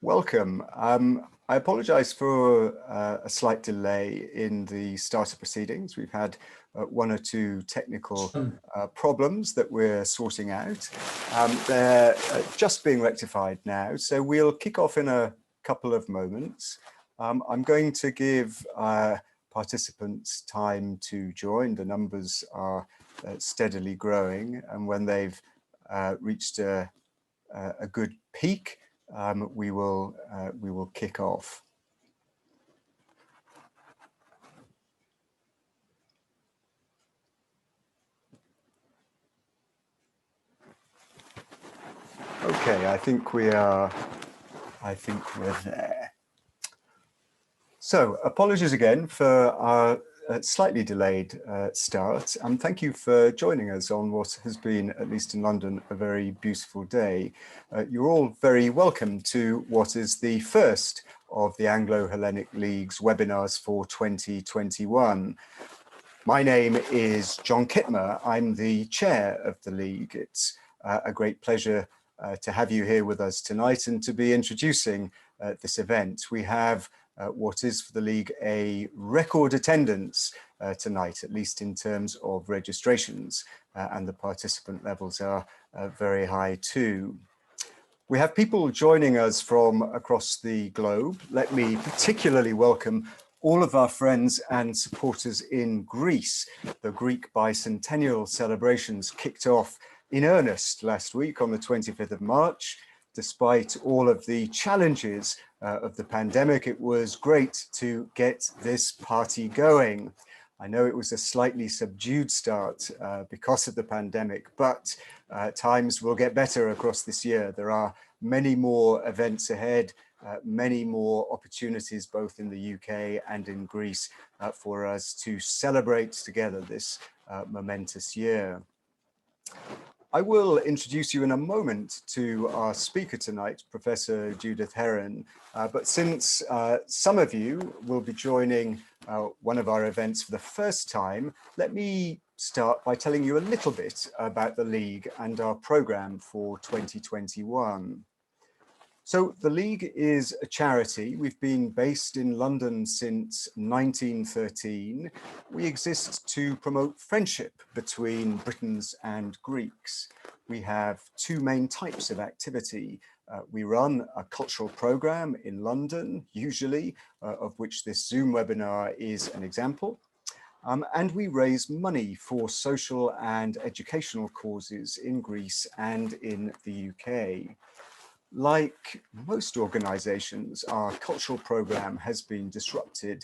Welcome. I apologise for a slight delay in the start of proceedings. We've had one or two technical problems that we're sorting out. They're just being rectified now, so we'll kick off in a couple of moments. I'm going to give participants time to join. The numbers are steadily growing, and when they've reached a good peak, we will kick off. Okay, I think we're there. So apologies again for our slightly delayed start, and thank you for joining us on what has been, at least in London, a very beautiful day. You're all very welcome to what is the first of the Anglo-Hellenic League's webinars for 2021. My name is John Kittmer. I'm the chair of the League. It's a great pleasure to have you here with us tonight and to be introducing this event. We have what is for the League a record attendance tonight, at least in terms of registrations, and the participant levels are very high too. We have people joining us from across the globe. Let me particularly welcome all of our friends and supporters in Greece. The Greek bicentennial celebrations kicked off in earnest last week on the 25th of March. Despite all of the challenges of the pandemic, it was great to get this party going. I know it was a slightly subdued start because of the pandemic, but times will get better across this year. There are many more events ahead, many more opportunities both in the UK and in Greece for us to celebrate together this momentous year. I will introduce you in a moment to our speaker tonight, Professor Judith Herrin, but since some of you will be joining one of our events for the first time, let me start by telling you a little bit about the League and our programme for 2021. So the League is a charity. We've been based in London since 1913. We exist to promote friendship between Britons and Greeks. We have two main types of activity. We run a cultural programme in London, usually, of which this Zoom webinar is an example. And we raise money for social and educational causes in Greece and in the UK. Like most organisations, our cultural programme has been disrupted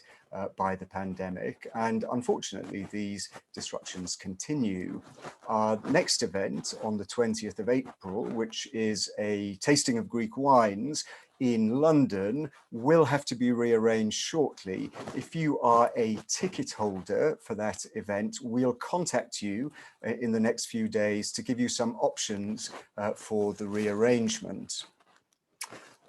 by the pandemic, and unfortunately these disruptions continue. Our next event on the 20th of April, which is a tasting of Greek wines in London, will have to be rearranged shortly. If you are a ticket holder for that event, we'll contact you in the next few days to give you some options for the rearrangement.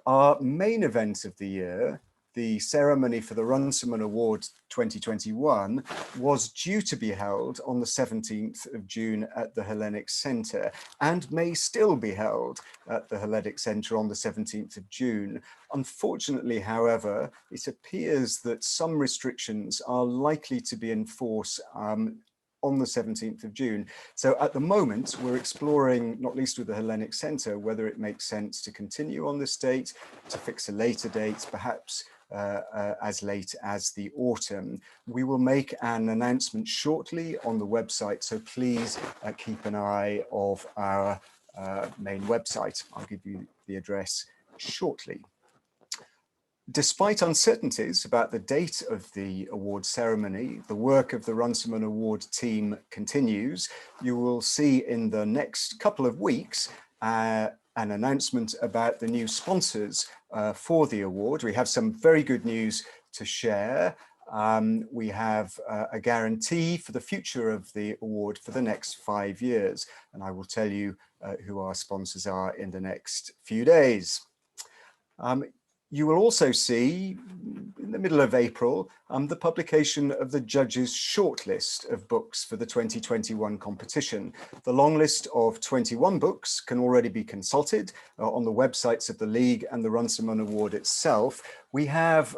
Our main event of the year, the ceremony for the Runsman Award 2021, was due to be held on the 17th of June at the Hellenic Centre and may still be held at the Hellenic Centre on the 17th of June. Unfortunately, however, it appears that some restrictions are likely to be enforced on the 17th of June. So at the moment, we're exploring, not least with the Hellenic Centre, whether it makes sense to continue on this date, to fix a later date, perhaps as late as the autumn. We will make an announcement shortly on the website, so please keep an eye of our main website. I'll give you the address shortly. Despite uncertainties about the date of the award ceremony, the work of the Runsman Award team continues. You will see in the next couple of weeks an announcement about the new sponsors for the award. We have some very good news to share. We have a guarantee for the future of the award for the next 5 years, and I will tell you who our sponsors are in the next few days. You will also see, in the middle of April, the publication of the judges' shortlist of books for the 2021 competition. The long list of 21 books can already be consulted on the websites of the League and the Runsman Award itself. We have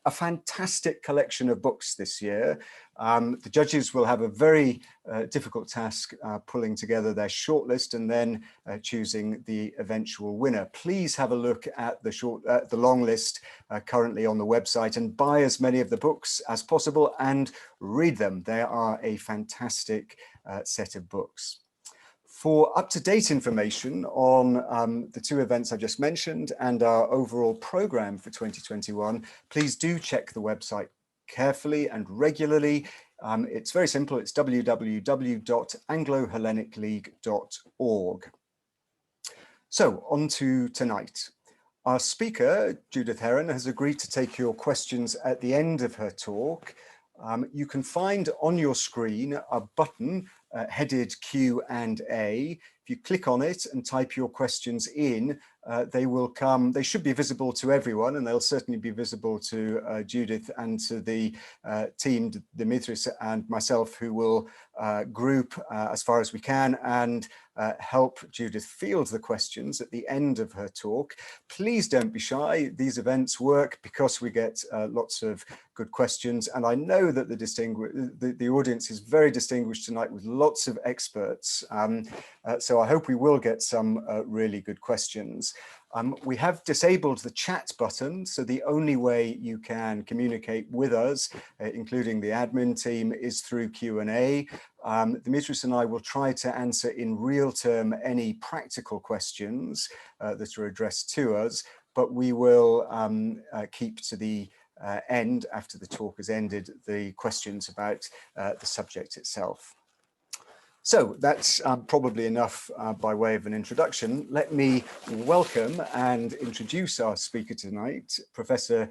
a fantastic collection of books this year. The judges will have a very difficult task pulling together their shortlist and then choosing the eventual winner. Please have a look at the long list currently on the website and buy as many of the books as possible and read them. They are a fantastic set of books. For up-to-date information on the two events I just mentioned and our overall programme for 2021, please do check the website carefully and regularly. It's very simple. It's www.anglo-hellenicleague.org. So on to tonight. Our speaker, Judith Herrin, has agreed to take your questions at the end of her talk. You can find on your screen a button headed Q&A. If you click on it and type your questions in, they will come. They should be visible to everyone, and they'll certainly be visible to Judith and to the team, the Emeritus and myself, who will group as far as we can and help Judith field the questions at the end of her talk. Please don't be shy. These events work because we get lots of good questions, and I know that the audience is very distinguished tonight with lots of experts. So I hope we will get some really good questions. We have disabled the chat button, so the only way you can communicate with us, including the admin team, is through Q&A. Emeritus and I will try to answer in real term any practical questions that are addressed to us, but we will keep to the end, after the talk has ended, the questions about the subject itself. So that's probably enough by way of an introduction. Let me welcome and introduce our speaker tonight, Professor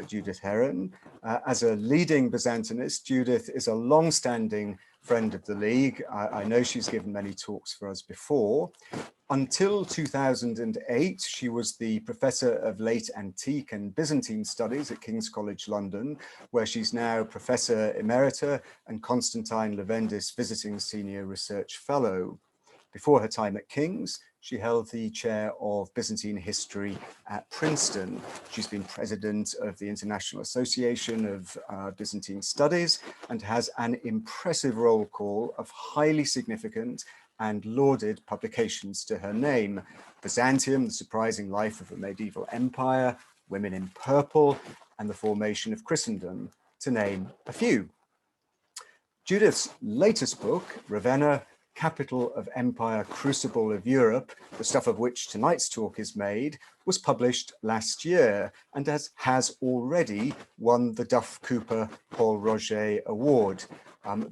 Judith Herrin. As a leading Byzantinist, Judith is a long-standing friend of the League. I know she's given many talks for us before. Until 2008, she was the Professor of Late Antique and Byzantine Studies at King's College London, where she's now Professor Emerita and Constantine Levendis Visiting Senior Research Fellow. Before her time at King's, she held the chair of Byzantine History at Princeton. She's been president of the International Association of Byzantine Studies and has an impressive roll call of highly significant and lauded publications to her name: Byzantium, The Surprising Life of a Medieval Empire, Women in Purple, and the Formation of Christendom, to name a few. Judith's latest book, Ravenna, Capital of Empire, Crucible of Europe, the stuff of which tonight's talk is made, was published last year and has already won the Duff Cooper Paul Roget Award.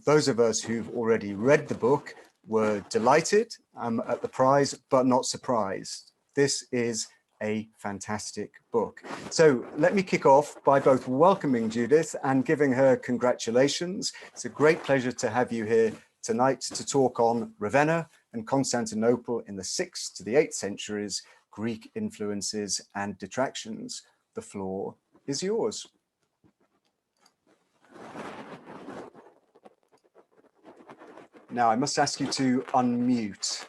Those of us who've already read the book were delighted at the prize, but not surprised. This is a fantastic book. So let me kick off by both welcoming Judith and giving her congratulations. It's a great pleasure to have you here tonight to talk on Ravenna and Constantinople in the 6th to the 8th centuries, Greek influences and detractions. The floor is yours. Now, I must ask you to unmute.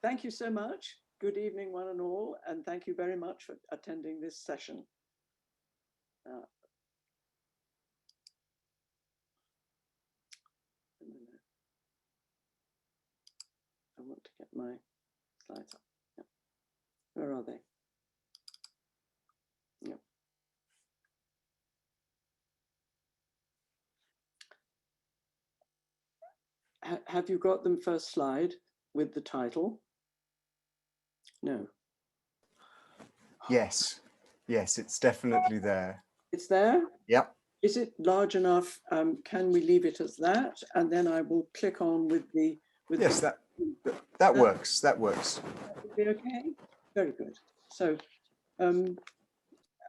Thank you so much. Good evening, one and all, and thank you very much for attending this session. I want to get my slides up. Yeah. Where are they? Yeah. Have you got them first slide with the title? No. Yes, yes, it's definitely there. It's there? Yep. Is it large enough? Can we leave it as that? And then I will click on with the... Yes, that works, that works. That would be okay? Very good. So,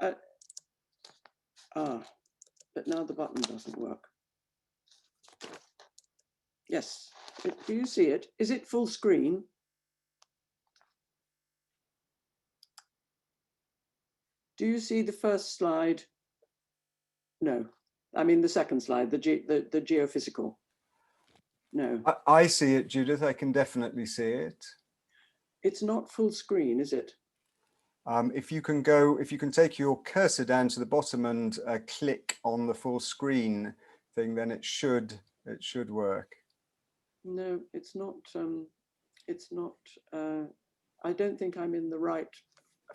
but now the button doesn't work. Yes, do you see it? Is it full screen? Do you see the first slide? No, I mean the second slide, the geophysical. No. I see it, Judith. I can definitely see it. It's not full screen, is it? If you can take your cursor down to the bottom and click on the full screen thing, then it should work. No, it's not. I don't think I'm in the right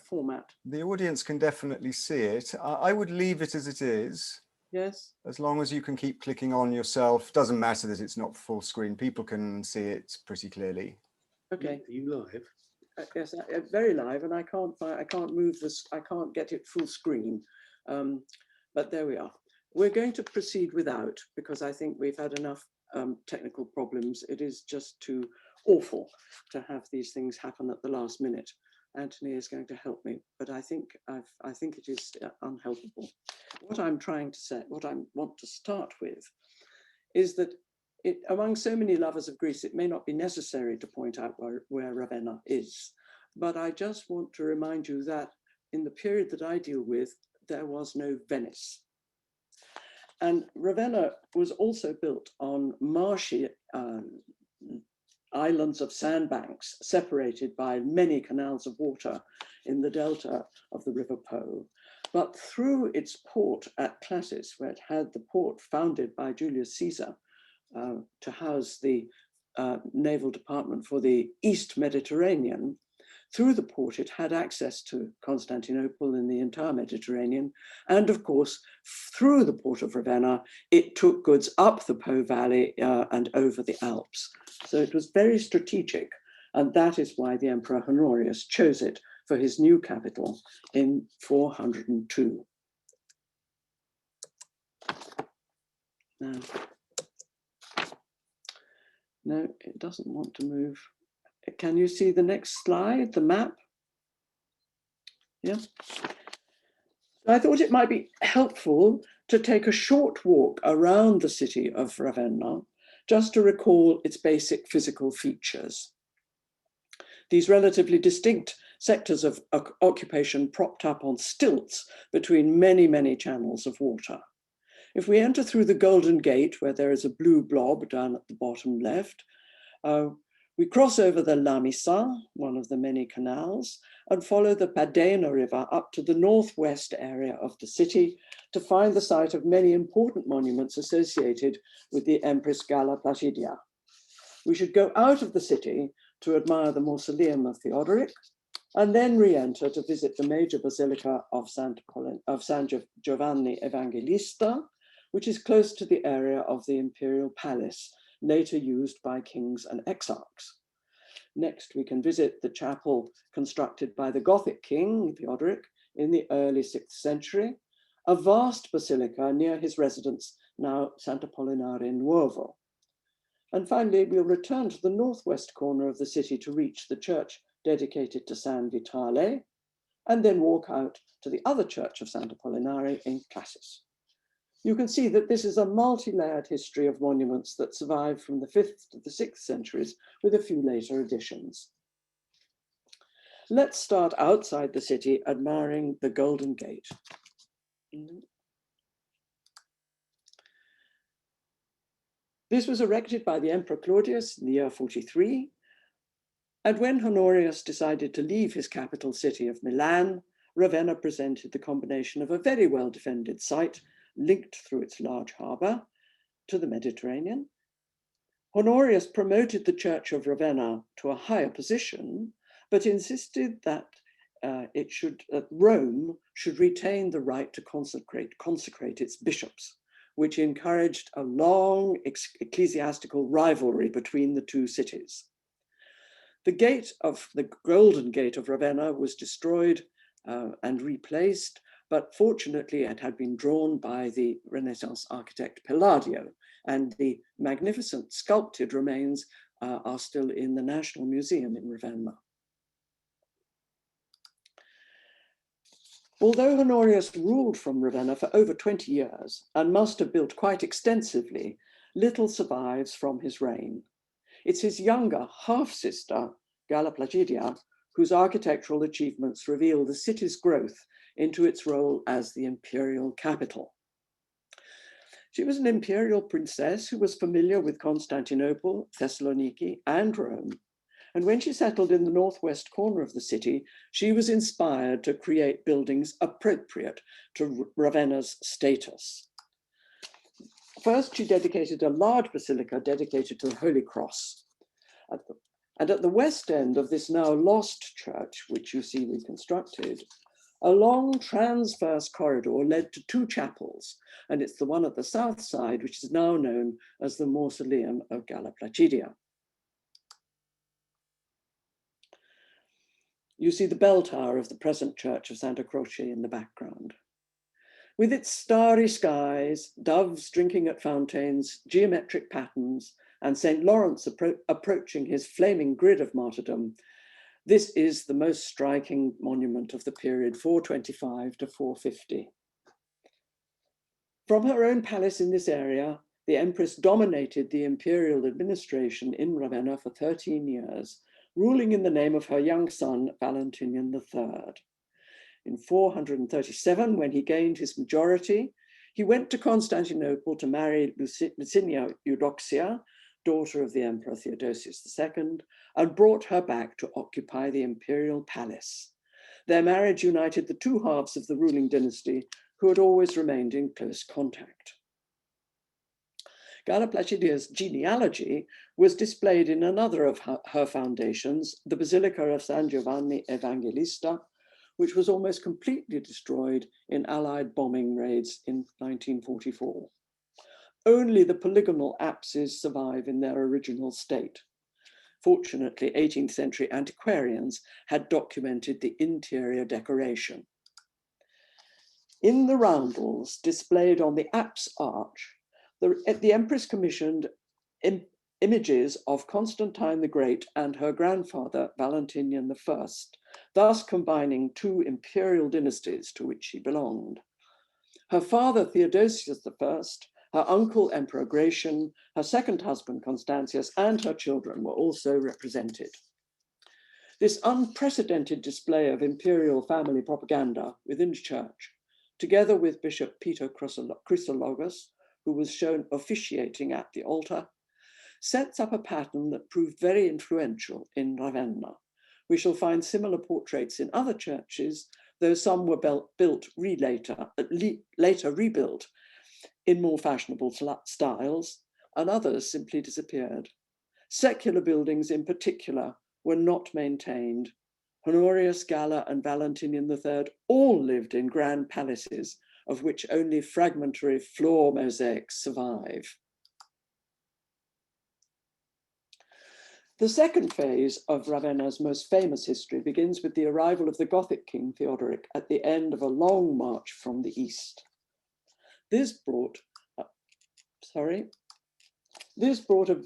format. The audience can definitely see it. I would leave it as it is. Yes. As long as you can keep clicking on yourself. Doesn't matter that it's not full screen. People can see it pretty clearly. Okay. Are you live? Yes, very live, and I can't move this. I can't get it full screen. But there we are. We're going to proceed without, because I think we've had enough technical problems. It is just too awful to have these things happen at the last minute. Anthony is going to help me, but I think it is unhelpable. What I'm trying to say, what I want to start with, is that among so many lovers of Greece, it may not be necessary to point out where Ravenna is, but I just want to remind you that in the period that I deal with, there was no Venice. And Ravenna was also built on marshy islands of sandbanks separated by many canals of water in the delta of the River Po. But through its port at Classis, where it had the port founded by Julius Caesar to house the naval department for the East Mediterranean, through the port it had access to Constantinople and the entire Mediterranean. And of course, through the port of Ravenna, it took goods up the Po Valley and over the Alps. So it was very strategic. And that is why the Emperor Honorius chose it for his new capital in 402. Now, no, it doesn't want to move. Can you see the next slide, the map? Yeah. I thought it might be helpful to take a short walk around the city of Ravenna, just to recall its basic physical features. These relatively distinct sectors of occupation propped up on stilts between many, many channels of water. If we enter through the Golden Gate, where there is a blue blob down at the bottom left, we cross over the Lamisa, one of the many canals, and follow the Padena River up to the northwest area of the city to find the site of many important monuments associated with the Empress Galla Placidia. We should go out of the city to admire the mausoleum of Theodoric, and then re-enter to visit the major basilica of San Giovanni Evangelista, which is close to the area of the Imperial Palace, later used by kings and exarchs. Next, we can visit the chapel constructed by the Gothic king, Theodoric, in the early 6th century, a vast basilica near his residence, now Sant'Apollinare Nuovo. And finally, we'll return to the northwest corner of the city to reach the church dedicated to San Vitale, and then walk out to the other church of Sant'Apollinare in Classis. You can see that this is a multi-layered history of monuments that survived from the 5th to the 6th centuries with a few later additions. Let's start outside the city admiring the Golden Gate. This was erected by the Emperor Claudius in the year 43. And when Honorius decided to leave his capital city of Milan, Ravenna presented the combination of a very well-defended site linked through its large harbour to the Mediterranean. Honorius promoted the Church of Ravenna to a higher position, but insisted that Rome should retain the right to consecrate its bishops, which encouraged a long ecclesiastical rivalry between the two cities. The Golden Gate of Ravenna was destroyed and replaced, but fortunately it had been drawn by the Renaissance architect Palladio, and the magnificent sculpted remains are still in the National Museum in Ravenna. Although Honorius ruled from Ravenna for over 20 years and must have built quite extensively, little survives from his reign. It's his younger half-sister, Galla Placidia, whose architectural achievements reveal the city's growth into its role as the imperial capital. She was an imperial princess who was familiar with Constantinople, Thessaloniki, and Rome. And when she settled in the northwest corner of the city, she was inspired to create buildings appropriate to Ravenna's status. First, she dedicated a large basilica dedicated to the Holy Cross. And at the west end of this now lost church, which you see reconstructed, a long transverse corridor led to two chapels, and it's the one at the south side, which is now known as the Mausoleum of Galla Placidia. You see the bell tower of the present church of Santa Croce in the background. With its starry skies, doves drinking at fountains, geometric patterns, and St. Lawrence approaching his flaming grid of martyrdom, this is the most striking monument of the period 425 to 450. From her own palace in this area, the Empress dominated the imperial administration in Ravenna for 13 years, ruling in the name of her young son, Valentinian III. In 437, when he gained his majority, he went to Constantinople to marry Lucinia Eudoxia, daughter of the Emperor Theodosius II, and brought her back to occupy the imperial palace. Their marriage united the two halves of the ruling dynasty, who had always remained in close contact. Galla Placidia's genealogy was displayed in another of her foundations, the Basilica of San Giovanni Evangelista, which was almost completely destroyed in Allied bombing raids in 1944. Only the polygonal apses survive in their original state. Fortunately, 18th century antiquarians had documented the interior decoration. In the roundels displayed on the apse arch, the Empress commissioned images of Constantine the Great and her grandfather, Valentinian I, thus combining two imperial dynasties to which she belonged. Her father, Theodosius I, her uncle, Emperor Gratian, her second husband, Constantius, and her children were also represented. This unprecedented display of imperial family propaganda within the church, together with Bishop Peter Chrysologus, who was shown officiating at the altar, sets up a pattern that proved very influential in Ravenna. We shall find similar portraits in other churches, though some were later rebuilt in more fashionable styles, and others simply disappeared. Secular buildings in particular were not maintained. Honorius, Galla, and Valentinian III all lived in grand palaces, of which only fragmentary floor mosaics survive. The second phase of Ravenna's most famous history begins with the arrival of the Gothic king Theodoric at the end of a long march from the east. This brought a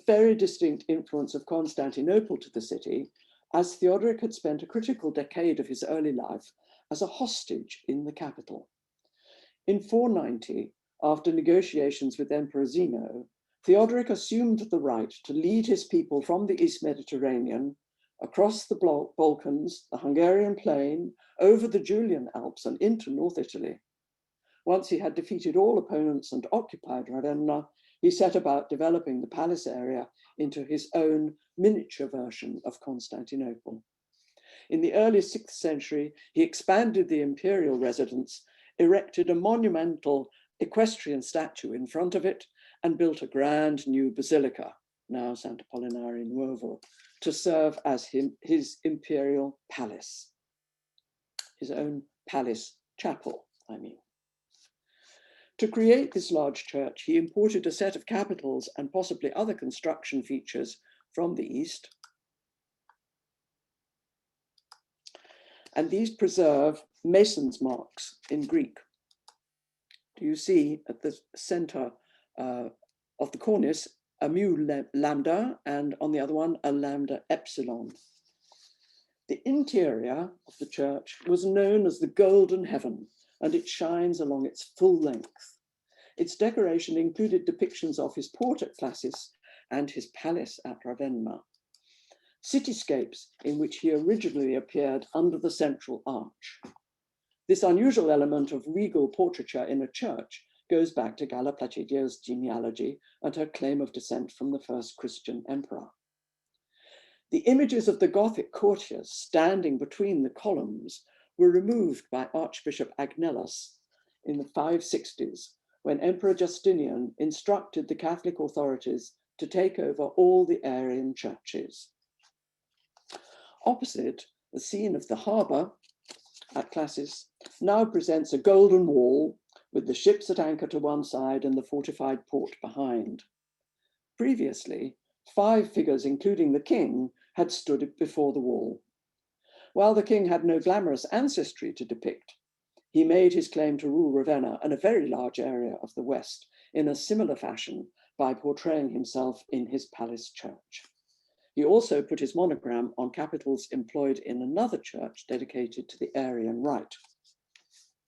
very distinct influence of Constantinople to the city, as Theodoric had spent a critical decade of his early life as a hostage in the capital. In 490, after negotiations with Emperor Zeno, Theodoric assumed the right to lead his people from the East Mediterranean, across the Balkans, the Hungarian plain, over the Julian Alps, and into North Italy. Once he had defeated all opponents and occupied Ravenna, he set about developing the palace area into his own miniature version of Constantinople. In the early 6th century, he expanded the imperial residence, erected a monumental equestrian statue in front of it, and built a grand new basilica, now Sant'Apollinare Nuovo, to serve as his imperial palace, his own palace chapel, I mean. To create this large church, he imported a set of capitals and possibly other construction features from the East. And these preserve mason's marks in Greek. Do you see at the center of the cornice a mu lambda, and on the other one a lambda epsilon? The interior of the church was known as the Golden Heaven, and it shines along its full length. Its decoration included depictions of his port at Classis and his palace at Ravenna, cityscapes in which he originally appeared under the central arch. This unusual element of regal portraiture in a church goes back to Galla Placidia's genealogy and her claim of descent from the first Christian emperor. The images of the Gothic courtiers standing between the columns were removed by Archbishop Agnellus in the 560s, when Emperor Justinian instructed the Catholic authorities to take over all the Arian churches. Opposite, the scene of the harbour at Classis now presents a golden wall with the ships at anchor to one side and the fortified port behind. Previously, 5 figures, including the king, had stood before the wall. While the king had no glamorous ancestry to depict, he made his claim to rule Ravenna and a very large area of the West in a similar fashion by portraying himself in his palace church. He also put his monogram on capitals employed in another church dedicated to the Arian rite,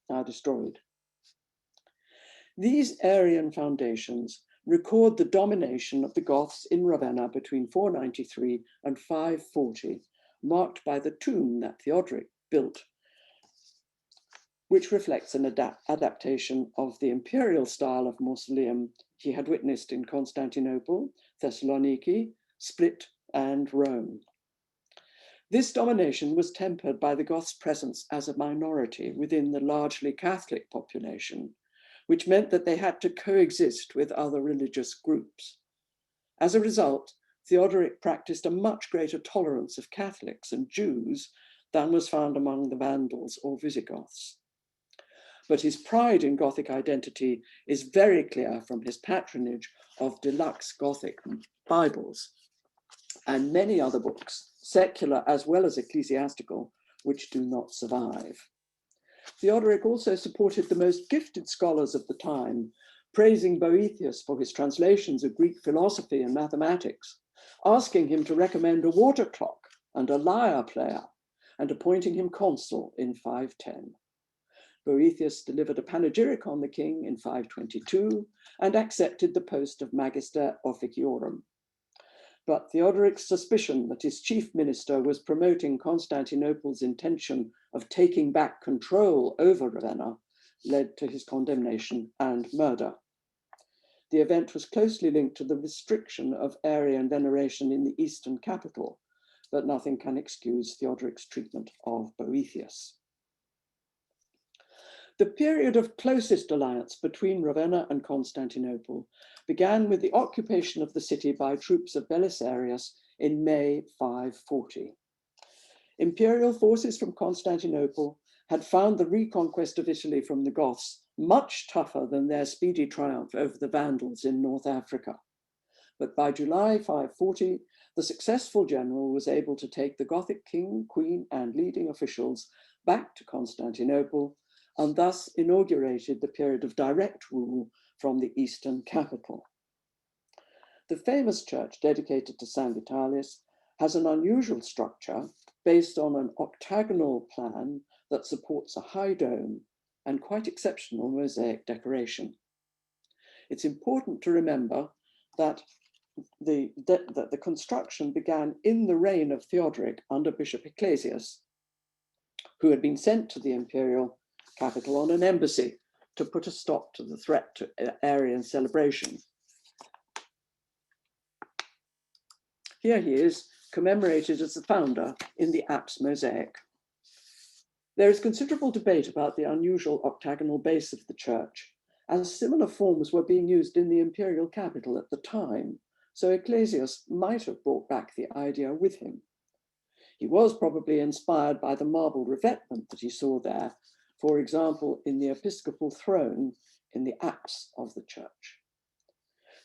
now destroyed. These Arian foundations record the domination of the Goths in Ravenna between 493 and 540, marked by the tomb that Theodoric built, which reflects an adaptation of the imperial style of mausoleum he had witnessed in Constantinople, Thessaloniki, Split, and Rome. This domination was tempered by the Goths' presence as a minority within the largely Catholic population, which meant that they had to coexist with other religious groups. As a result, Theodoric practiced a much greater tolerance of Catholics and Jews than was found among the Vandals or Visigoths. But his pride in Gothic identity is very clear from his patronage of deluxe Gothic Bibles and many other books, secular as well as ecclesiastical, which do not survive. Theodoric also supported the most gifted scholars of the time, praising Boethius for his translations of Greek philosophy and mathematics, asking him to recommend a water clock and a lyre player, and appointing him consul in 510. Boethius delivered a panegyric on the king in 522 and accepted the post of Magister Officiorum. But Theodoric's suspicion that his chief minister was promoting Constantinople's intention of taking back control over Ravenna led to his condemnation and murder. The event was closely linked to the restriction of Arian veneration in the eastern capital, but nothing can excuse Theodoric's treatment of Boethius. The period of closest alliance between Ravenna and Constantinople began with the occupation of the city by troops of Belisarius in May 540. Imperial forces from Constantinople had found the reconquest of Italy from the Goths much tougher than their speedy triumph over the Vandals in North Africa. But by July 540, the successful general was able to take the Gothic king, queen, and leading officials back to Constantinople, and thus inaugurated the period of direct rule from the eastern capital. The famous church dedicated to St. Vitalis has an unusual structure based on an octagonal plan that supports a high dome and quite exceptional mosaic decoration. It's important to remember that the construction began in the reign of Theodoric under Bishop Ecclesias, who had been sent to the imperial capital on an embassy to put a stop to the threat to Arian celebration. Here he is, commemorated as the founder in the apse mosaic. There is considerable debate about the unusual octagonal base of the church, as similar forms were being used in the imperial capital at the time, so Ecclesias might have brought back the idea with him. He was probably inspired by the marble revetment that he saw there, for example, in the episcopal throne in the apse of the church.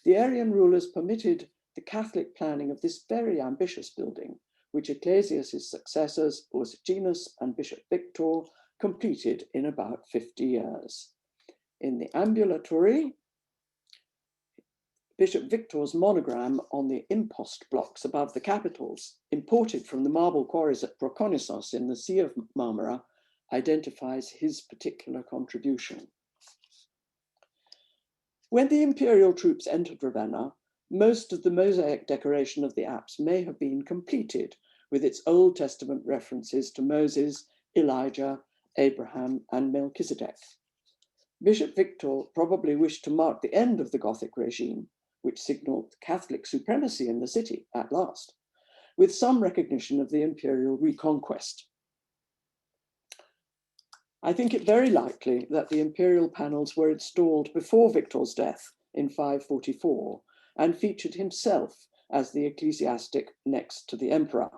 The Arian rulers permitted the Catholic planning of this very ambitious building, which Ecclesias' successors, Ursicinus and Bishop Victor, completed in about 50 years. In the ambulatory, Bishop Victor's monogram on the impost blocks above the capitals, imported from the marble quarries at Proconnesos in the Sea of Marmara, identifies his particular contribution. When the imperial troops entered Ravenna, most of the mosaic decoration of the apse may have been completed with its Old Testament references to Moses, Elijah, Abraham, and Melchizedek. Bishop Victor probably wished to mark the end of the Gothic regime, which signaled Catholic supremacy in the city at last, with some recognition of the imperial reconquest. I think it very likely that the imperial panels were installed before Victor's death in 544 and featured himself as the ecclesiastic next to the emperor.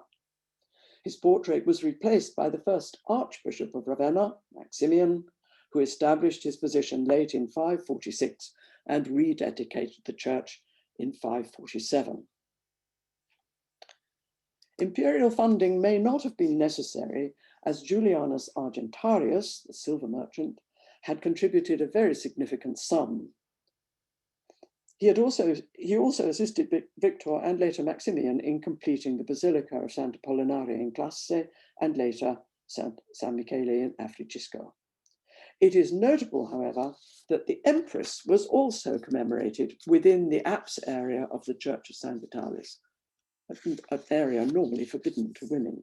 His portrait was replaced by the first Archbishop of Ravenna, Maximian, who established his position late in 546 and rededicated the church in 547. Imperial funding may not have been necessary, as Julianus Argentarius, the silver merchant, had contributed a very significant sum. He also assisted Victor and later Maximian in completing the Basilica of Sant'Apollinare in Classe and later San Michele in Affricisco. It is notable, however, that the Empress was also commemorated within the apse area of the Church of San Vitalis, an area normally forbidden to women.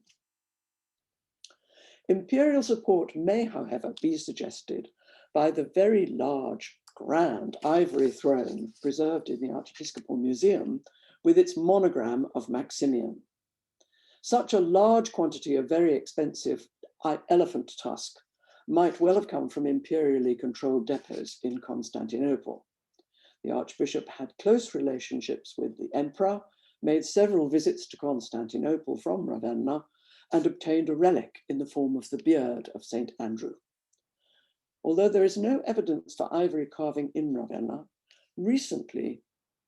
Imperial support may, however, be suggested by the very large, grand ivory throne preserved in the Archiepiscopal Museum with its monogram of Maximian. Such a large quantity of very expensive elephant tusk might well have come from imperially controlled depots in Constantinople. The Archbishop had close relationships with the Emperor, made several visits to Constantinople from Ravenna, and obtained a relic in the form of the beard of St. Andrew. Although there is no evidence for ivory carving in Ravenna, recently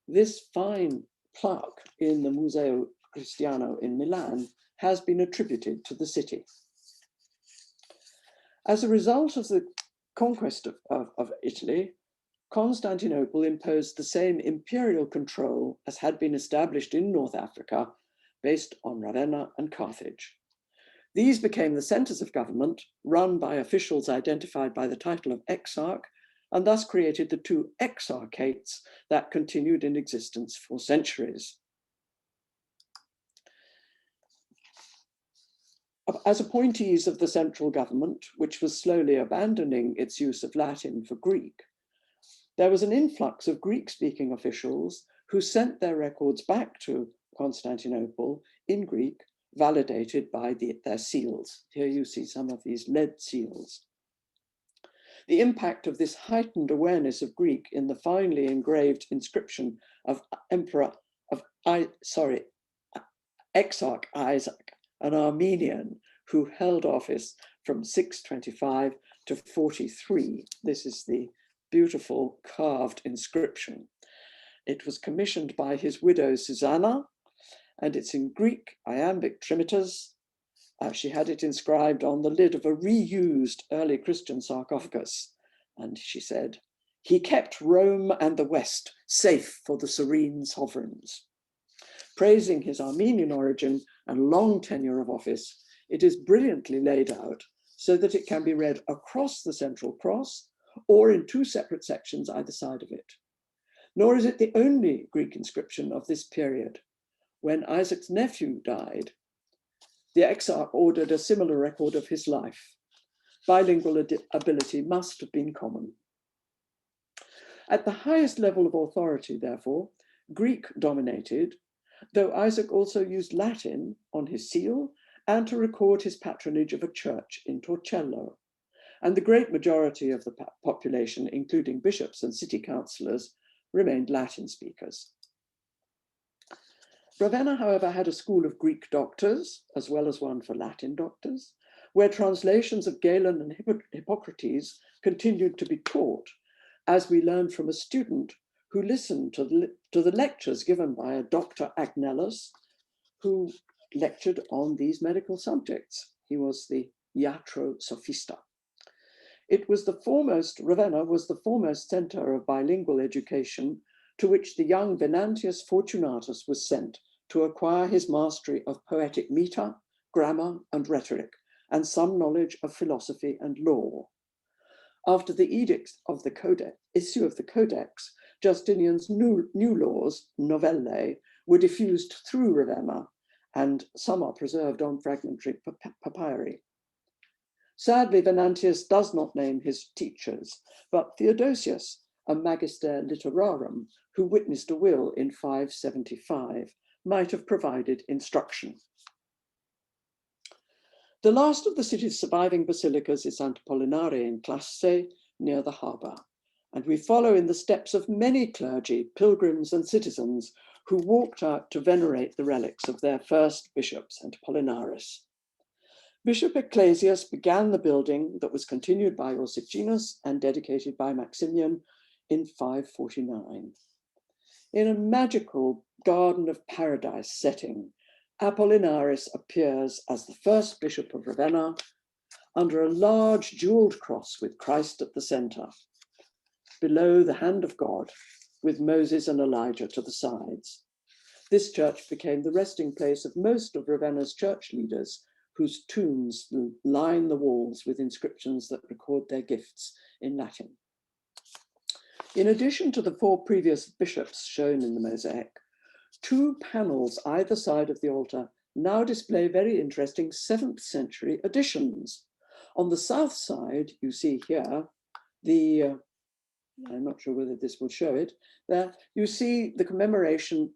this fine plaque in the Museo Cristiano in Milan has been attributed to the city. As a result of the conquest of Italy, Constantinople imposed the same imperial control as had been established in North Africa, based on Ravenna and Carthage. These became the centers of government, run by officials identified by the title of exarch, and thus created the two exarchates that continued in existence for centuries. As appointees of the central government, which was slowly abandoning its use of Latin for Greek, there was an influx of Greek-speaking officials who sent their records back to Constantinople in Greek, validated by their seals. Here you see some of these lead seals. The impact of this heightened awareness of Greek in the finely engraved inscription of Exarch Isaac, an Armenian who held office from 625 to 43. This is the beautiful carved inscription. It was commissioned by his widow Susanna, and it's in Greek iambic trimeters. She had it inscribed on the lid of a reused early Christian sarcophagus. And she said, "He kept Rome and the West safe for the serene sovereigns." Praising his Armenian origin and long tenure of office, it is brilliantly laid out so that it can be read across the central cross or in two separate sections either side of it. Nor is it the only Greek inscription of this period. When Isaac's nephew died, the exarch ordered a similar record of his life. Bilingual ability must have been common. At the highest level of authority, therefore, Greek dominated, though Isaac also used Latin on his seal and to record his patronage of a church in Torcello. And the great majority of the population, including bishops and city councillors, remained Latin speakers. Ravenna, however, had a school of Greek doctors, as well as one for Latin doctors, where translations of Galen and Hippocrates continued to be taught, as we learned from a student who listened to the lectures given by a Dr. Agnellus, who lectured on these medical subjects. He was the iatro sophista. Ravenna was the foremost center of bilingual education, to which the young Venantius Fortunatus was sent to acquire his mastery of poetic meter, grammar, and rhetoric, and some knowledge of philosophy and law. After the edict of the issue of the Codex, Justinian's new laws, novellae, were diffused through Ravenna, and some are preserved on fragmentary papyri. Sadly, Venantius does not name his teachers, but Theodosius, a magister literarum, who witnessed a will in 575, might have provided instruction. The last of the city's surviving basilicas is Sant'Apollinare in Classe, near the harbour, and we follow in the steps of many clergy, pilgrims and citizens who walked out to venerate the relics of their first bishop, St. Apollinaris. Bishop Ecclesias began the building that was continued by Ursicinus and dedicated by Maximian in 549. In a magical Garden of Paradise setting, Apollinaris appears as the first bishop of Ravenna under a large jeweled cross with Christ at the center, below the hand of God, with Moses and Elijah to the sides. This church became the resting place of most of Ravenna's church leaders, whose tombs line the walls with inscriptions that record their gifts in Latin. In addition to the 4 previous bishops shown in the mosaic, 2 panels either side of the altar now display very interesting 7th century additions. On the south side, you see here, I'm not sure whether this will show it, there you see the commemoration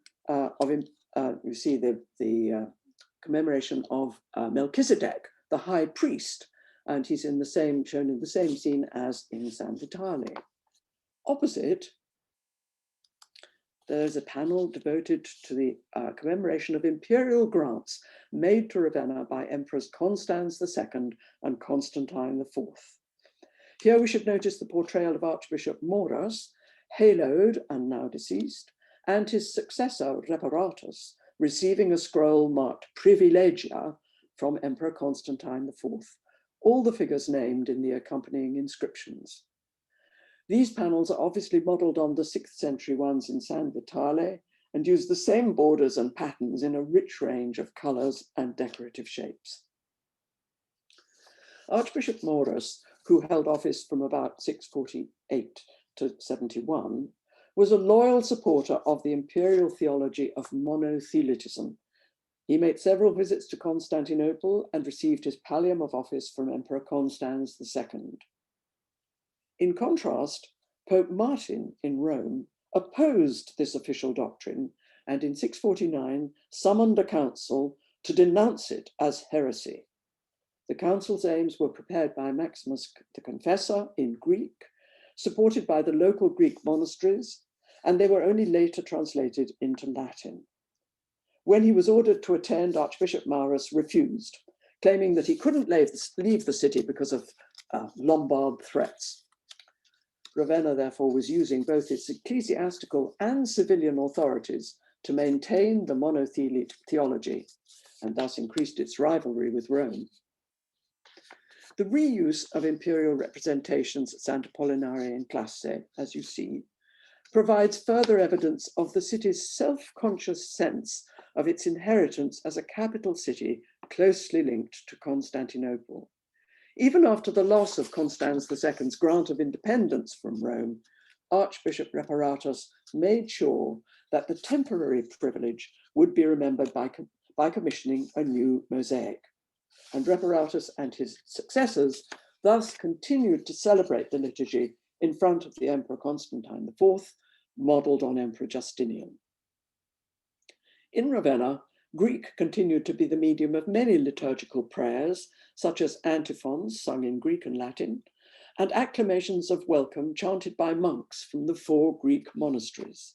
commemoration of Melchizedek, the high priest, and he's in the same, shown in the same scene as in San Vitale. Opposite, there's a panel devoted to the commemoration of imperial grants made to Ravenna by Emperors Constans II and Constantine IV. Here we should notice the portrayal of Archbishop Morris, haloed and now deceased, and his successor, Reparatus, receiving a scroll marked Privilegia from Emperor Constantine IV, all the figures named in the accompanying inscriptions. These panels are obviously modeled on the 6th century ones in San Vitale and use the same borders and patterns in a rich range of colors and decorative shapes. Archbishop Morris, who held office from about 648 to 71, was a loyal supporter of the imperial theology of monothelitism. He made several visits to Constantinople and received his pallium of office from Emperor Constans II. In contrast, Pope Martin in Rome opposed this official doctrine and in 649 summoned a council to denounce it as heresy. The council's aims were prepared by Maximus the Confessor in Greek, supported by the local Greek monasteries, and they were only later translated into Latin. When he was ordered to attend, Archbishop Morris refused, claiming that he couldn't leave the city because of Lombard threats. Ravenna, therefore, was using both its ecclesiastical and civilian authorities to maintain the monothelite theology, and thus increased its rivalry with Rome. The reuse of imperial representations at Sant'Apollinare in Classe, as you see, provides further evidence of the city's self-conscious sense of its inheritance as a capital city closely linked to Constantinople. Even after the loss of Constans II's grant of independence from Rome, Archbishop Reparatus made sure that the temporary privilege would be remembered by commissioning a new mosaic. And Reparatus and his successors thus continued to celebrate the liturgy in front of the Emperor Constantine IV, modeled on Emperor Justinian. In Ravenna, Greek continued to be the medium of many liturgical prayers, such as antiphons sung in Greek and Latin, and acclamations of welcome chanted by monks from the 4 Greek monasteries.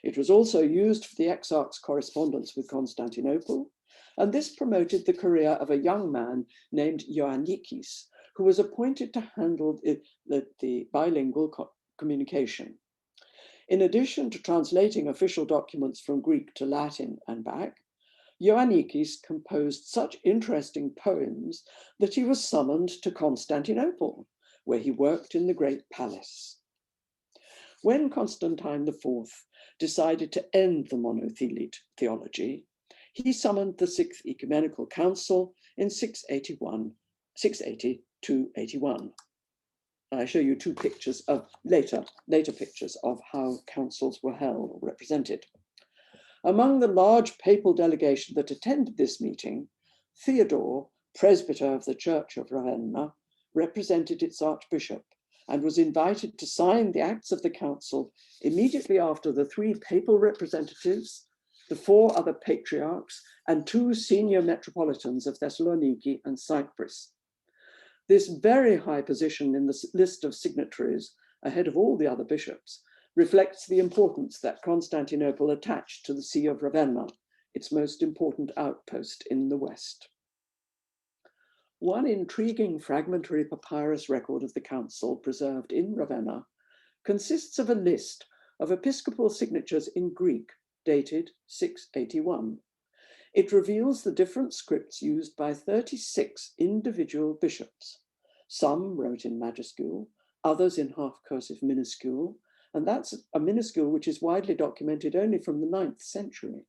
It was also used for the exarch's correspondence with Constantinople, and this promoted the career of a young man named Ioannikis, who was appointed to handle the bilingual communication. In addition to translating official documents from Greek to Latin and back, Ioannikis composed such interesting poems that he was summoned to Constantinople, where he worked in the great palace. When Constantine IV decided to end the monothelite theology, he summoned the 6th Ecumenical Council in 680 to 81. I show you 2 pictures of later pictures of how councils were held or represented. Among the large papal delegation that attended this meeting, Theodore, presbyter of the Church of Ravenna, represented its archbishop and was invited to sign the acts of the council immediately after the 3 papal representatives, the 4 other patriarchs, and 2 senior metropolitans of Thessaloniki and Cyprus. This very high position in the list of signatories, ahead of all the other bishops, reflects the importance that Constantinople attached to the See of Ravenna, its most important outpost in the West. One intriguing fragmentary papyrus record of the council preserved in Ravenna consists of a list of episcopal signatures in Greek, dated 681. It reveals the different scripts used by 36 individual bishops. Some wrote in majuscule, others in half-cursive minuscule, and that's a minuscule which is widely documented only from the 9th century.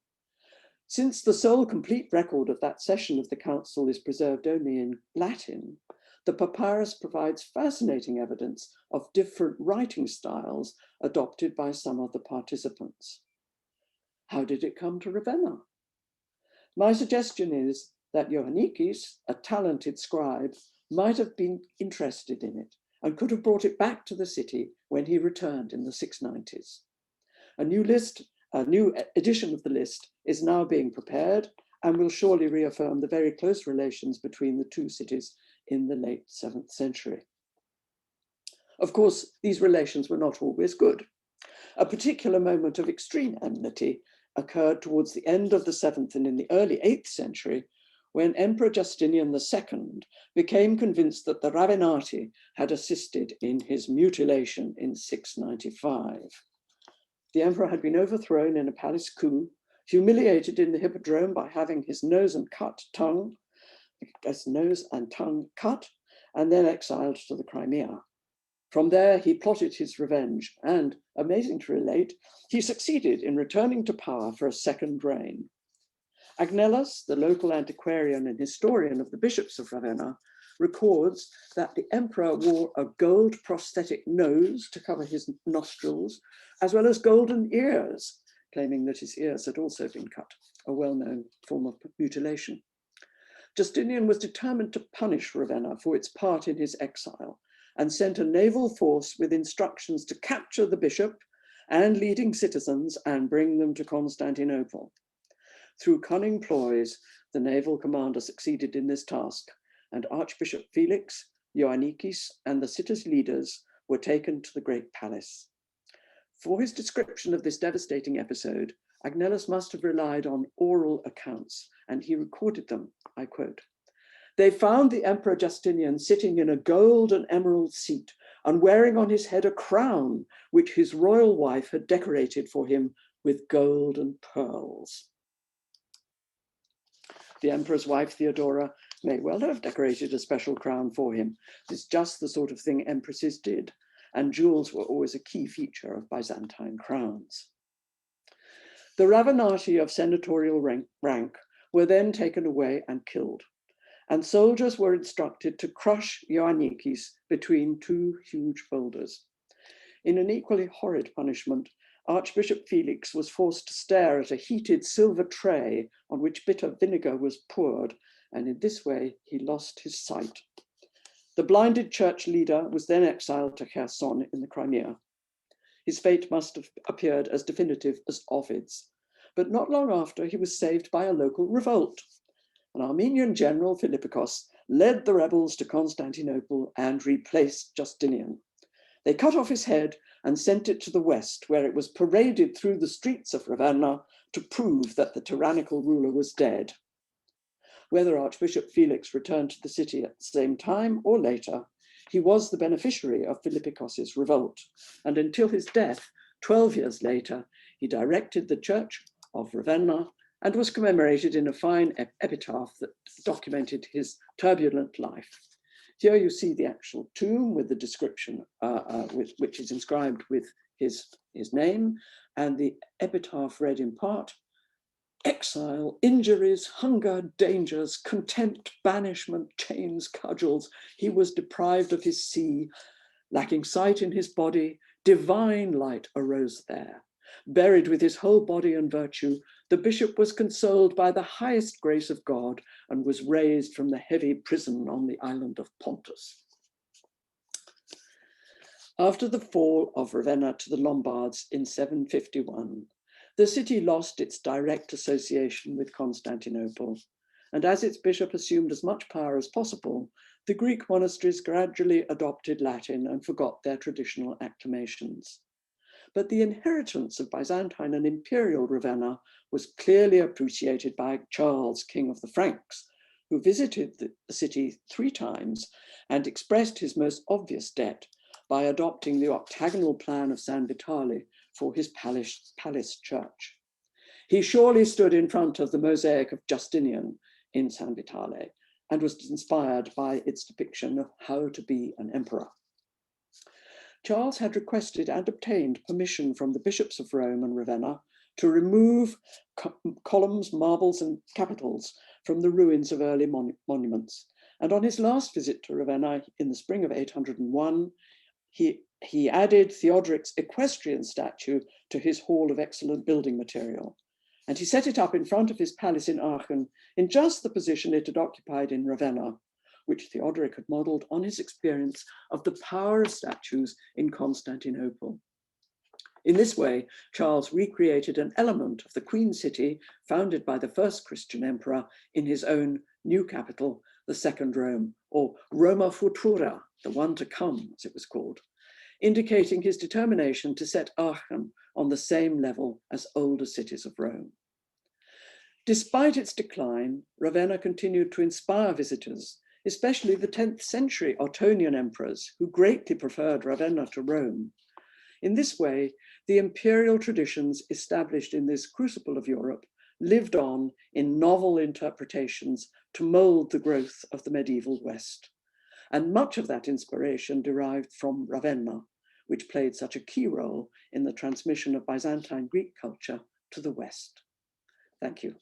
Since the sole complete record of that session of the council is preserved only in Latin, the papyrus provides fascinating evidence of different writing styles adopted by some of the participants. How did it come to Ravenna? My suggestion is that Ioannikis, a talented scribe, might have been interested in it and could have brought it back to the city when he returned in the 690s. A new edition of the list is now being prepared and will surely reaffirm the very close relations between the 2 cities in the late 7th century. Of course, these relations were not always good. A particular moment of extreme enmity occurred towards the end of the 7th and in the early 8th century, when Emperor Justinian II became convinced that the Ravennati had assisted in his mutilation in 695. The emperor had been overthrown in a palace coup, humiliated in the hippodrome by having his nose and tongue cut, and then exiled to the Crimea. From there, he plotted his revenge, and, amazing to relate, he succeeded in returning to power for a second reign. Agnellus, the local antiquarian and historian of the bishops of Ravenna, records that the emperor wore a gold prosthetic nose to cover his nostrils, as well as golden ears, claiming that his ears had also been cut, a well-known form of mutilation. Justinian was determined to punish Ravenna for its part in his exile and sent a naval force with instructions to capture the bishop and leading citizens and bring them to Constantinople. Through cunning ploys, the naval commander succeeded in this task, and Archbishop Felix, Ioannikis, and the city's leaders were taken to the Great Palace. For his description of this devastating episode, Agnellus must have relied on oral accounts, and he recorded them, I quote, "They found the Emperor Justinian sitting in a gold and emerald seat and wearing on his head a crown, which his royal wife had decorated for him with gold and pearls." The emperor's wife, Theodora, may well have decorated a special crown for him. It's just the sort of thing empresses did, and jewels were always a key feature of Byzantine crowns. The Ravennati of senatorial rank were then taken away and killed, and soldiers were instructed to crush Ioannikis between 2 huge boulders. In an equally horrid punishment, Archbishop Felix was forced to stare at a heated silver tray on which bitter vinegar was poured, and in this way he lost his sight. The blinded church leader was then exiled to Kherson in the Crimea. His fate must have appeared as definitive as Ovid's, but not long after he was saved by a local revolt. An Armenian general, Philippikos, led the rebels to Constantinople and replaced Justinian. They cut off his head and sent it to the west, where it was paraded through the streets of Ravenna to prove that the tyrannical ruler was dead. Whether Archbishop Felix returned to the city at the same time or later, he was the beneficiary of Philippikos' revolt, and until his death, 12 years later, he directed the Church of Ravenna and was commemorated in a fine epitaph that documented his turbulent life. Here you see the actual tomb with the description, which is inscribed with his name, and the epitaph read in part, "Exile, injuries, hunger, dangers, contempt, banishment, chains, cudgels. He was deprived of his see, lacking sight in his body, divine light arose there. Buried with his whole body and virtue, the bishop was consoled by the highest grace of God and was raised from the heavy prison on the island of Pontus. After the fall of Ravenna to the Lombards in 751, the city lost its direct association with Constantinople, and as its bishop assumed as much power as possible, the Greek monasteries gradually adopted Latin and forgot their traditional acclamations. But the inheritance of Byzantine and Imperial Ravenna was clearly appreciated by Charles, King of the Franks, who visited the city 3 times and expressed his most obvious debt by adopting the octagonal plan of San Vitale for his palace church. He surely stood in front of the mosaic of Justinian in San Vitale and was inspired by its depiction of how to be an emperor. Charles had requested and obtained permission from the bishops of Rome and Ravenna to remove columns, marbles, and capitals from the ruins of early monuments. And on his last visit to Ravenna in the spring of 801, he added Theodoric's equestrian statue to his hall of excellent building material. And he set it up in front of his palace in Aachen in just the position it had occupied in Ravenna, which Theodoric had modeled on his experience of the power of statues in Constantinople. In this way, Charles recreated an element of the Queen City founded by the first Christian emperor in his own new capital, the Second Rome, or Roma Futura, the one to come, as it was called, indicating his determination to set Aachen on the same level as older cities of Rome. Despite its decline, Ravenna continued to inspire visitors, especially the 10th century Ottonian emperors, who greatly preferred Ravenna to Rome. In this way, the imperial traditions established in this crucible of Europe lived on in novel interpretations to mold the growth of the medieval West. And much of that inspiration derived from Ravenna, which played such a key role in the transmission of Byzantine Greek culture to the West. Thank you.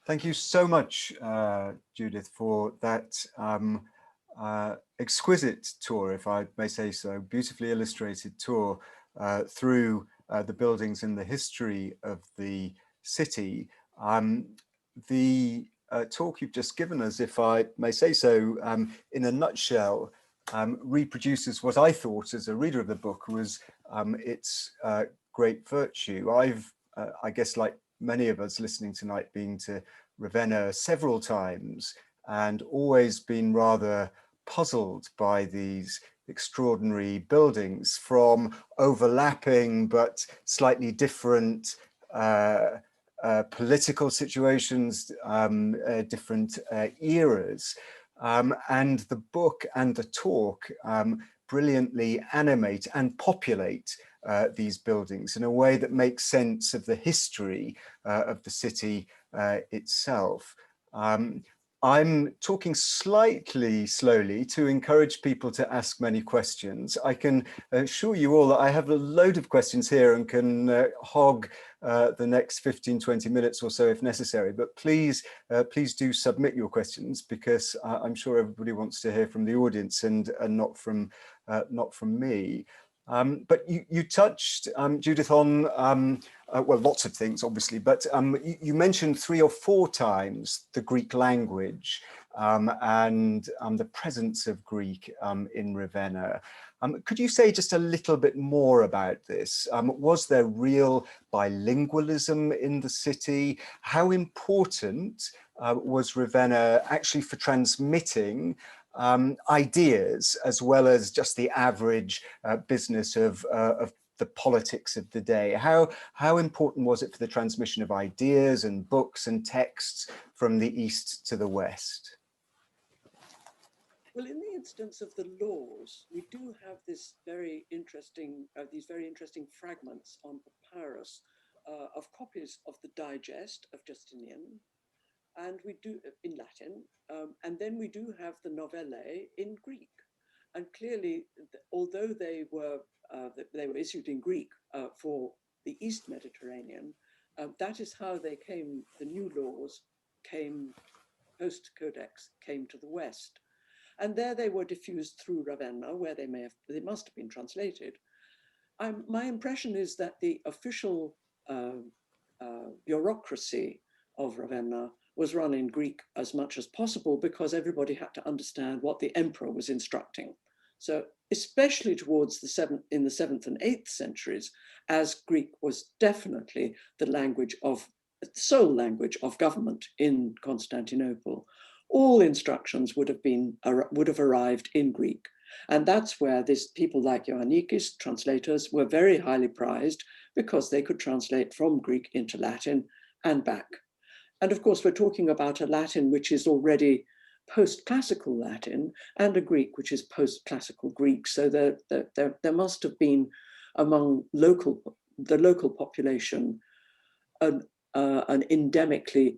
Thank you so much, Judith, for that exquisite tour, if I may say so, beautifully illustrated tour through the buildings and the history of the city. The talk you've just given us, if I may say so, in a nutshell, reproduces what I thought as a reader of the book was its great virtue. I've, I guess, like many of us listening tonight, been to Ravenna several times and always been rather puzzled by these extraordinary buildings from overlapping but slightly different political situations, different eras. And the book and the talk brilliantly animate and populate these buildings in a way that makes sense of the history of the city itself. I'm talking slightly slowly to encourage people to ask many questions. I can assure you all that I have a load of questions here and can hog the next 15-20 minutes or so if necessary, but please do submit your questions, because I'm sure everybody wants to hear from the audience and not from me. But you touched, Judith, on, well, lots of things, obviously, but you mentioned 3 or 4 times the Greek language and the presence of Greek in Ravenna. Could you say just a little bit more about this? Was there real bilingualism in the city? How important was Ravenna actually for transmitting ideas, as well as just the average business of the politics of the day? How important was it for the transmission of ideas and books and texts from the East to the West? Well, in the instance of the laws, we do have this very interesting, these very interesting fragments on papyrus of copies of the digest of Justinian, and we do in Latin, and then we do have the novellae in Greek. And clearly, although they were issued in Greek for the East Mediterranean, that is how they came. The new laws came post-codex came to the west. And there they were diffused through Ravenna, where they must have been translated. My impression is that the official bureaucracy of Ravenna was run in Greek as much as possible, because everybody had to understand what the emperor was instructing. So especially towards the 7th and 8th centuries, as Greek was definitely the sole language of government in Constantinople, all instructions would have arrived in Greek. And that's where people like Ioannikis, translators, were very highly prized, because they could translate from Greek into Latin and back. And of course, we're talking about a Latin which is already post-classical Latin, and a Greek which is post-classical Greek. So there must have been, among the local population, an endemically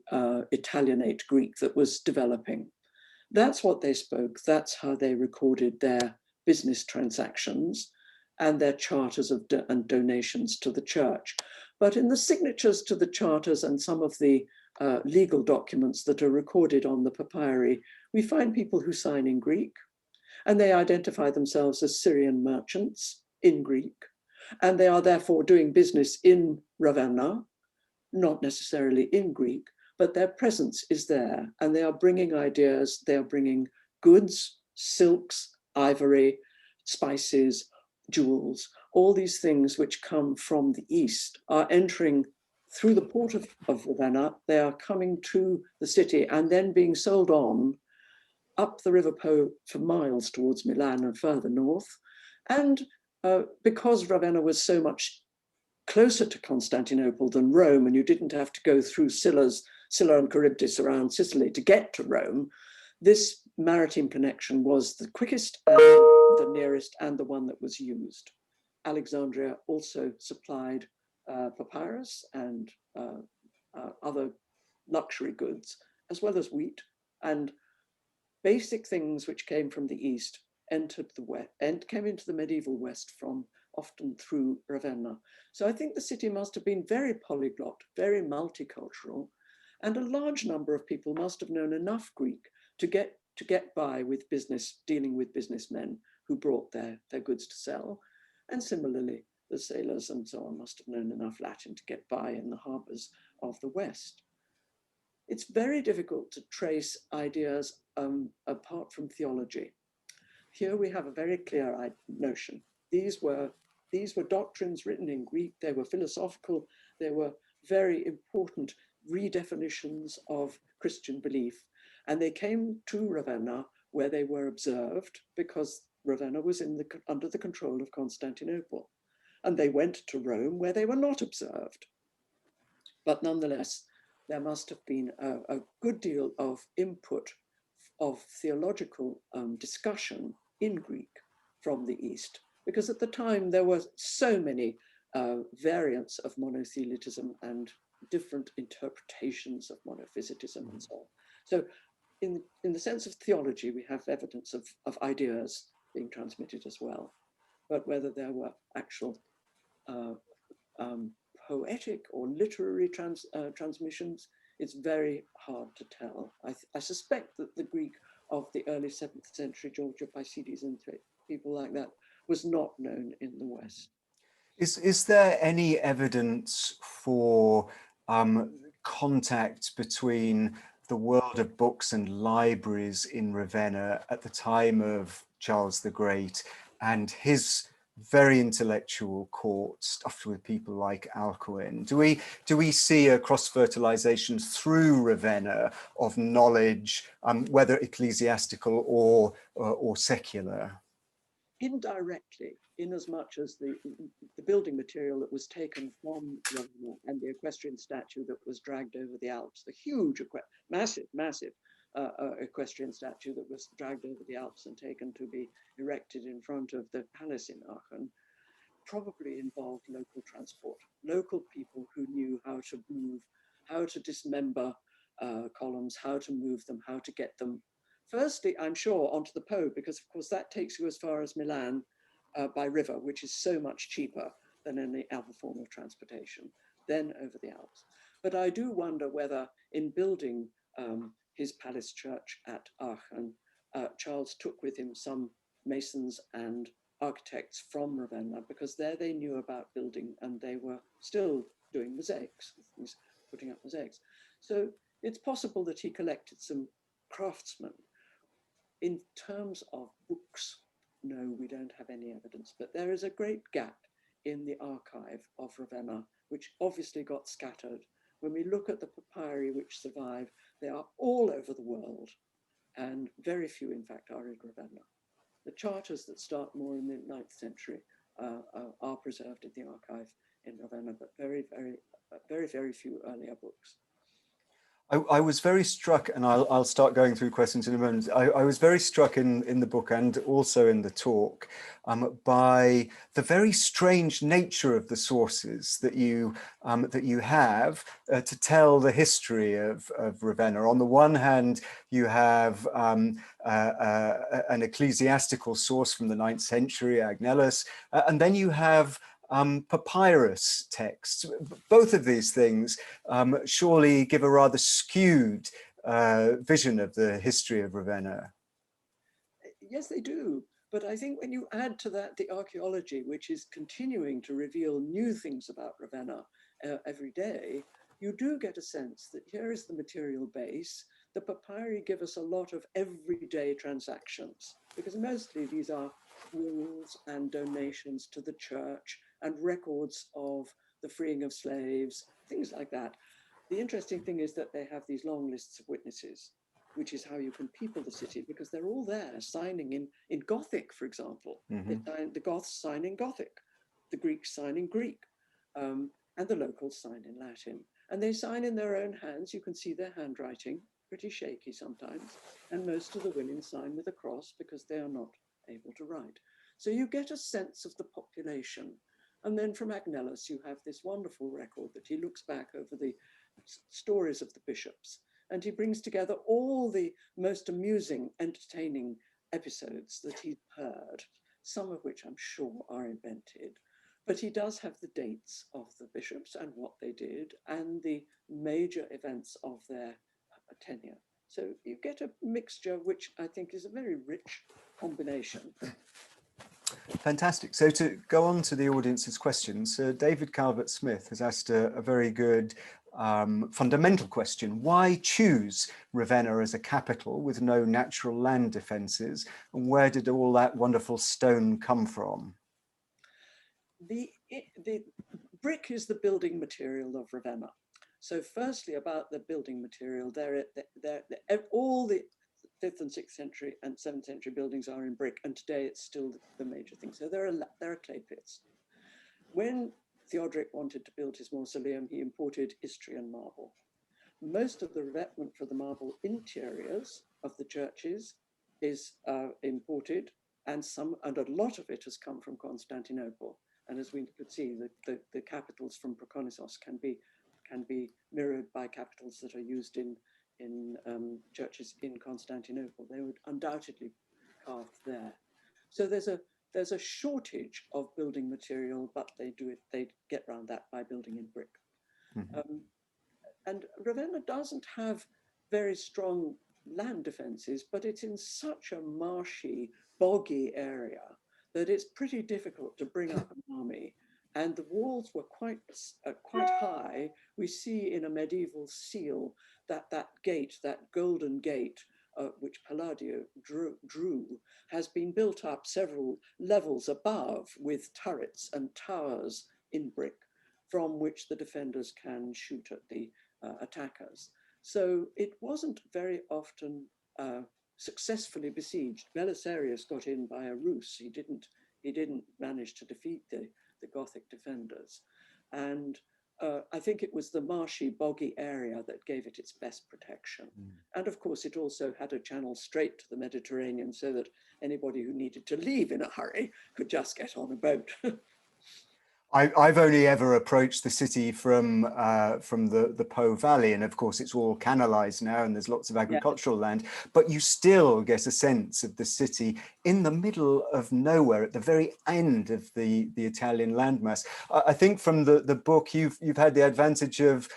Italianate Greek that was developing. That's what they spoke. That's how they recorded their business transactions and their charters and donations to the church. But in the signatures to the charters and some of the legal documents that are recorded on the papyri, we find people who sign in Greek, and they identify themselves as Syrian merchants in Greek, and they are therefore doing business in Ravenna, not necessarily in Greek, but their presence is there, and they are bringing ideas, they are bringing goods, silks, ivory, spices, jewels, all these things which come from the east are entering through the port of Ravenna. They are coming to the city and then being sold on up the River Po for miles towards Milan and further north. And because Ravenna was so much closer to Constantinople than Rome, and you didn't have to go through Scylla and Charybdis around Sicily to get to Rome, this maritime connection was the quickest and the nearest, and the one that was used. Alexandria also supplied papyrus and other luxury goods, as well as wheat, and basic things which came from the east entered the west and came into the medieval west from often through Ravenna. So I think the city must have been very polyglot, very multicultural, and a large number of people must have known enough Greek to get by with dealing with businessmen who brought their goods to sell. And similarly, the sailors and so on must have known enough Latin to get by in the harbors of the West. It's very difficult to trace ideas apart from theology. Here we have a very clear notion. These were doctrines written in Greek. They were philosophical. They were very important redefinitions of Christian belief. And they came to Ravenna, where they were observed, because Ravenna was under the control of Constantinople. And they went to Rome, where they were not observed. But nonetheless, there must have been a good deal of input of theological discussion in Greek from the East, because at the time there were so many variants of monothelitism and different interpretations of monophysitism and so on. So in the sense of theology, we have evidence of ideas being transmitted as well. But whether there were actual poetic or literary transmissions, it's very hard to tell. I suspect that the Greek of the early 7th century, George of Pisides and people like that, was not known in the West. Is there any evidence for contact between the world of books and libraries in Ravenna at the time of Charles the Great and his very intellectual court stuffed with people like Alcuin? Do we see a cross-fertilization through Ravenna of knowledge, whether ecclesiastical or secular? Indirectly, in as much as the building material that was taken from Ravenna and the equestrian statue that was dragged over the Alps, the huge, massive equestrian statue that was dragged over the Alps and taken to be erected in front of the palace in Aachen, probably involved local transport, local people who knew how to move, how to dismember columns, how to move them, how to get them, firstly, I'm sure, onto the Po, because of course that takes you as far as Milan by river, which is so much cheaper than any other form of transportation, then over the Alps. But I do wonder whether in building his palace church at Aachen, Charles took with him some masons and architects from Ravenna, because there they knew about building and they were still doing mosaics, putting up mosaics. So it's possible that he collected some craftsmen. In terms of books, no, we don't have any evidence, but there is a great gap in the archive of Ravenna, which obviously got scattered. When we look at the papyri which survive, they are all over the world, and very few, in fact, are in Ravenna. The charters that start more in the 9th century are preserved in the archive in Ravenna, but very few earlier books. I was very struck, and I'll start going through questions in a moment. I was very struck in the book and also in the talk by the very strange nature of the sources that you have to tell the history of Ravenna. On the one hand, you have an ecclesiastical source from the 9th century, Agnellus, and then you have papyrus texts. Both of these things surely give a rather skewed vision of the history of Ravenna. Yes, they do. But I think when you add to that the archaeology, which is continuing to reveal new things about Ravenna every day, you do get a sense that here is the material base. The papyri give us a lot of everyday transactions, because mostly these are walls and donations to the church and records of the freeing of slaves, things like that. The interesting thing is that they have these long lists of witnesses, which is how you can people the city, because they're all there signing in Gothic, for example. The Goths sign in Gothic, the Greeks sign in Greek, and the locals sign in Latin. And they sign in their own hands. You can see their handwriting, pretty shaky sometimes. And most of the women sign with a cross because they are not able to write. So you get a sense of the population. And then from Agnellus, you have this wonderful record that he looks back over the stories of the bishops, and he brings together all the most amusing, entertaining episodes that he's heard, some of which I'm sure are invented. But he does have the dates of the bishops and what they did and the major events of their tenure. So you get a mixture, which I think is a very rich combination. Fantastic. So to go on to the audience's questions, David Calvert-Smith has asked a very good fundamental question. Why choose Ravenna as a capital with no natural land defences? And where did all that wonderful stone come from? The brick is the building material of Ravenna. So firstly, about the building material, all the 5th and 6th century and 7th century buildings are in brick, and today it's still the major thing. So there are clay pits. When Theodoric wanted to build his mausoleum, he imported Istrian marble. Most of the revetment for the marble interiors of the churches is imported, and a lot of it has come from Constantinople. And as we could see, the capitals from Proconnesos can be mirrored by capitals that are used in churches in Constantinople. They would undoubtedly carved there. So there's a shortage of building material, but they get around that by building in brick. And Ravenna doesn't have very strong land defenses, but it's in such a marshy, boggy area that it's pretty difficult to bring up an army. And the walls were quite high. We see in a medieval seal that gate, that golden gate, which Palladio drew, has been built up several levels above with turrets and towers in brick, from which the defenders can shoot at the attackers. So it wasn't very often successfully besieged. Belisarius got in by a ruse. He didn't manage to defeat the Gothic defenders. And I think it was the marshy, boggy area that gave it its best protection. And of course, it also had a channel straight to the Mediterranean so that anybody who needed to leave in a hurry could just get on a boat. I've only ever approached the city from the Po Valley, and of course it's all canalized now, and there's lots of agricultural land. But you still get a sense of the city in the middle of nowhere, at the very end of the Italian landmass. I think from the book you've had the advantage of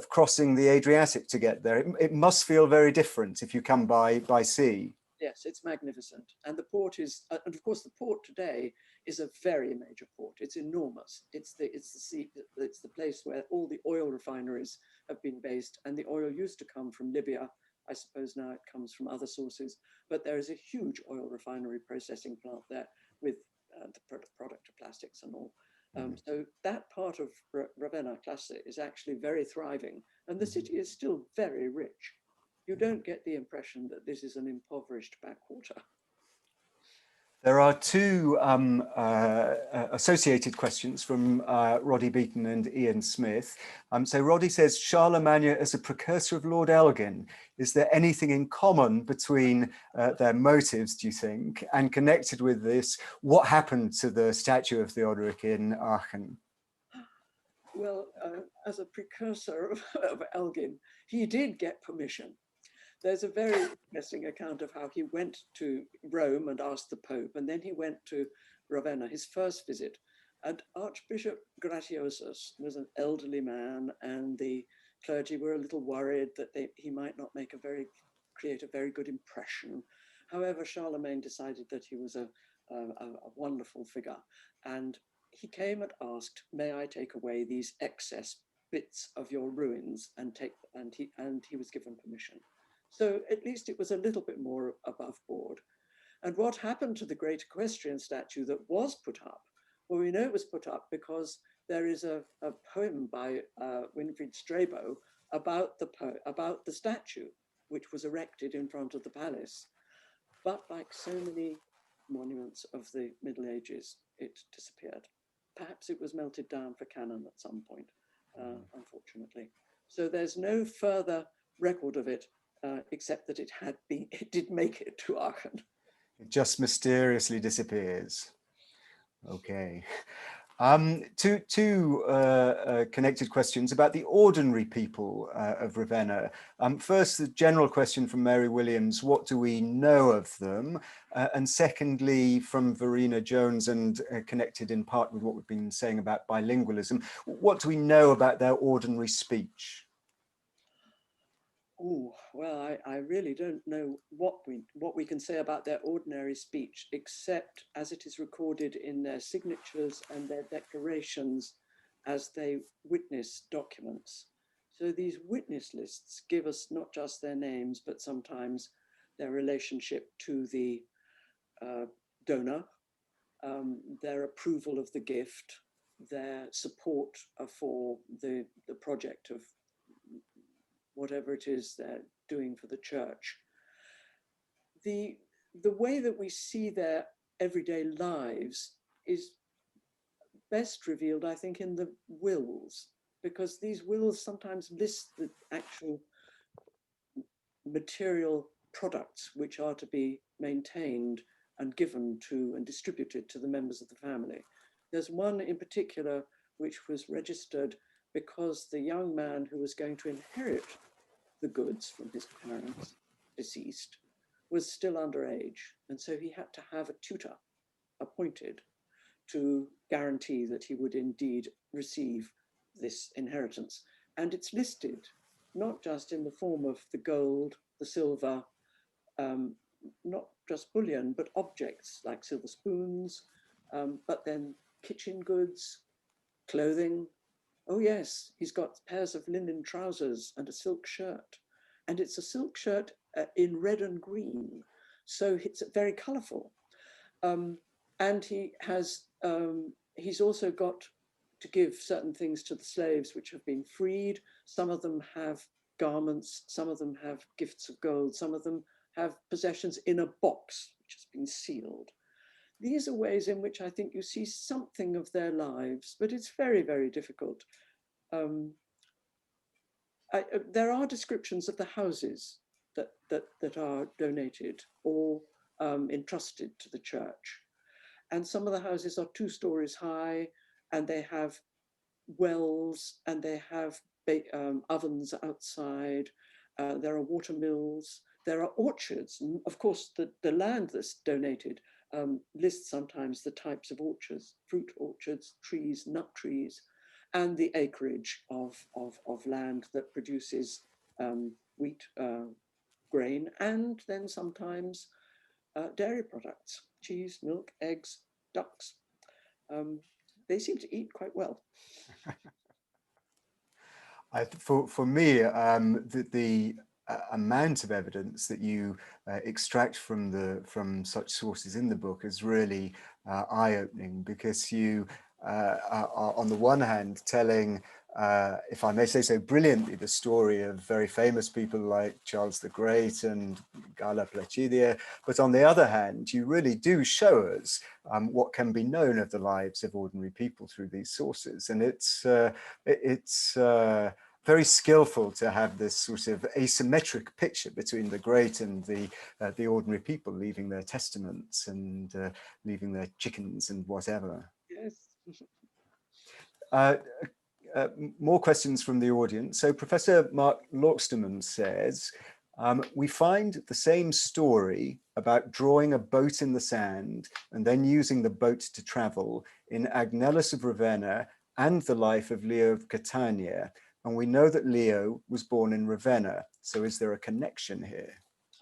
crossing the Adriatic to get there. It must feel very different if you come by sea. Yes, it's magnificent. And the port is, and of course the port today is a very major port. It's enormous. It's the place where all the oil refineries have been based, and the oil used to come from Libya. I suppose now it comes from other sources, but there is a huge oil refinery processing plant there with the product of plastics and all. So that part of Ravenna Classe is actually very thriving, and the city is still very rich. You don't get the impression that this is an impoverished backwater. There are two associated questions from Roddy Beaton and Ian Smith. So Roddy says, Charlemagne as a precursor of Lord Elgin, is there anything in common between their motives, do you think? And connected with this, what happened to the statue of Theodoric in Aachen? Well, as a precursor of Elgin, he did get permission. There's a very interesting account of how he went to Rome and asked the Pope, and then he went to Ravenna, his first visit. And Archbishop Gratiosus was an elderly man, and the clergy were a little worried that he might not create a very good impression. However, Charlemagne decided that he was a wonderful figure, and he came and asked, "May I take away these excess bits of your ruins?" And he was given permission. So at least it was a little bit more above board. And what happened to the great equestrian statue that was put up? Well, we know it was put up because there is a poem by Winfried Strabo about the statue, which was erected in front of the palace. But like so many monuments of the Middle Ages, it disappeared. Perhaps it was melted down for cannon at some point, unfortunately. So there's no further record of it, except that it did make it to Aachen. It just mysteriously disappears. Okay. Two connected questions about the ordinary people of Ravenna. First, the general question from Mary Williams, what do we know of them? And secondly, from Verena Jones, and connected in part with what we've been saying about bilingualism, what do we know about their ordinary speech? Oh, well, I really don't know what we can say about their ordinary speech, except as it is recorded in their signatures and their declarations as they witness documents. So these witness lists give us not just their names, but sometimes their relationship to the donor, their approval of the gift, their support for the project of whatever it is they're doing for the church. The way that we see their everyday lives is best revealed, I think, in the wills, because these wills sometimes list the actual material products which are to be maintained and given to and distributed to the members of the family. There's one in particular which was registered because the young man who was going to inherit the goods from his parents, deceased, was still underage. And so he had to have a tutor appointed to guarantee that he would indeed receive this inheritance. And it's listed not just in the form of the gold, the silver, not just bullion, but objects like silver spoons, but then kitchen goods, clothing. Oh yes, he's got pairs of linen trousers and a silk shirt. And it's a silk shirt in red and green. So it's very colorful. And he's also got to give certain things to the slaves which have been freed. Some of them have garments, some of them have gifts of gold, some of them have possessions in a box which has been sealed. These are ways in which I think you see something of their lives, but it's very, very difficult. There are descriptions of the houses that are donated or entrusted to the church. And some of the houses are 2 stories high, and they have wells, and they have ovens outside. There are water mills, there are orchards. And of course, the land that's donated lists sometimes the types of orchards, fruit orchards, trees, nut trees, and the acreage of land that produces wheat, grain, and then sometimes dairy products, cheese, milk, eggs, ducks. They seem to eat quite well. For me, the amount of evidence that you extract from such sources in the book is really eye-opening, because you are on the one hand telling, if I may say so, brilliantly, the story of very famous people like Charles the Great and Galla Placidia, but on the other hand, you really do show us what can be known of the lives of ordinary people through these sources, and it's very skillful to have this sort of asymmetric picture between the great and the ordinary people leaving their testaments and leaving their chickens and whatever. Yes. More questions from the audience. So Professor Mark Loxterman says, we find the same story about drawing a boat in the sand and then using the boat to travel in Agnellus of Ravenna and the life of Leo of Catania. And we know that Leo was born in Ravenna. So is there a connection here?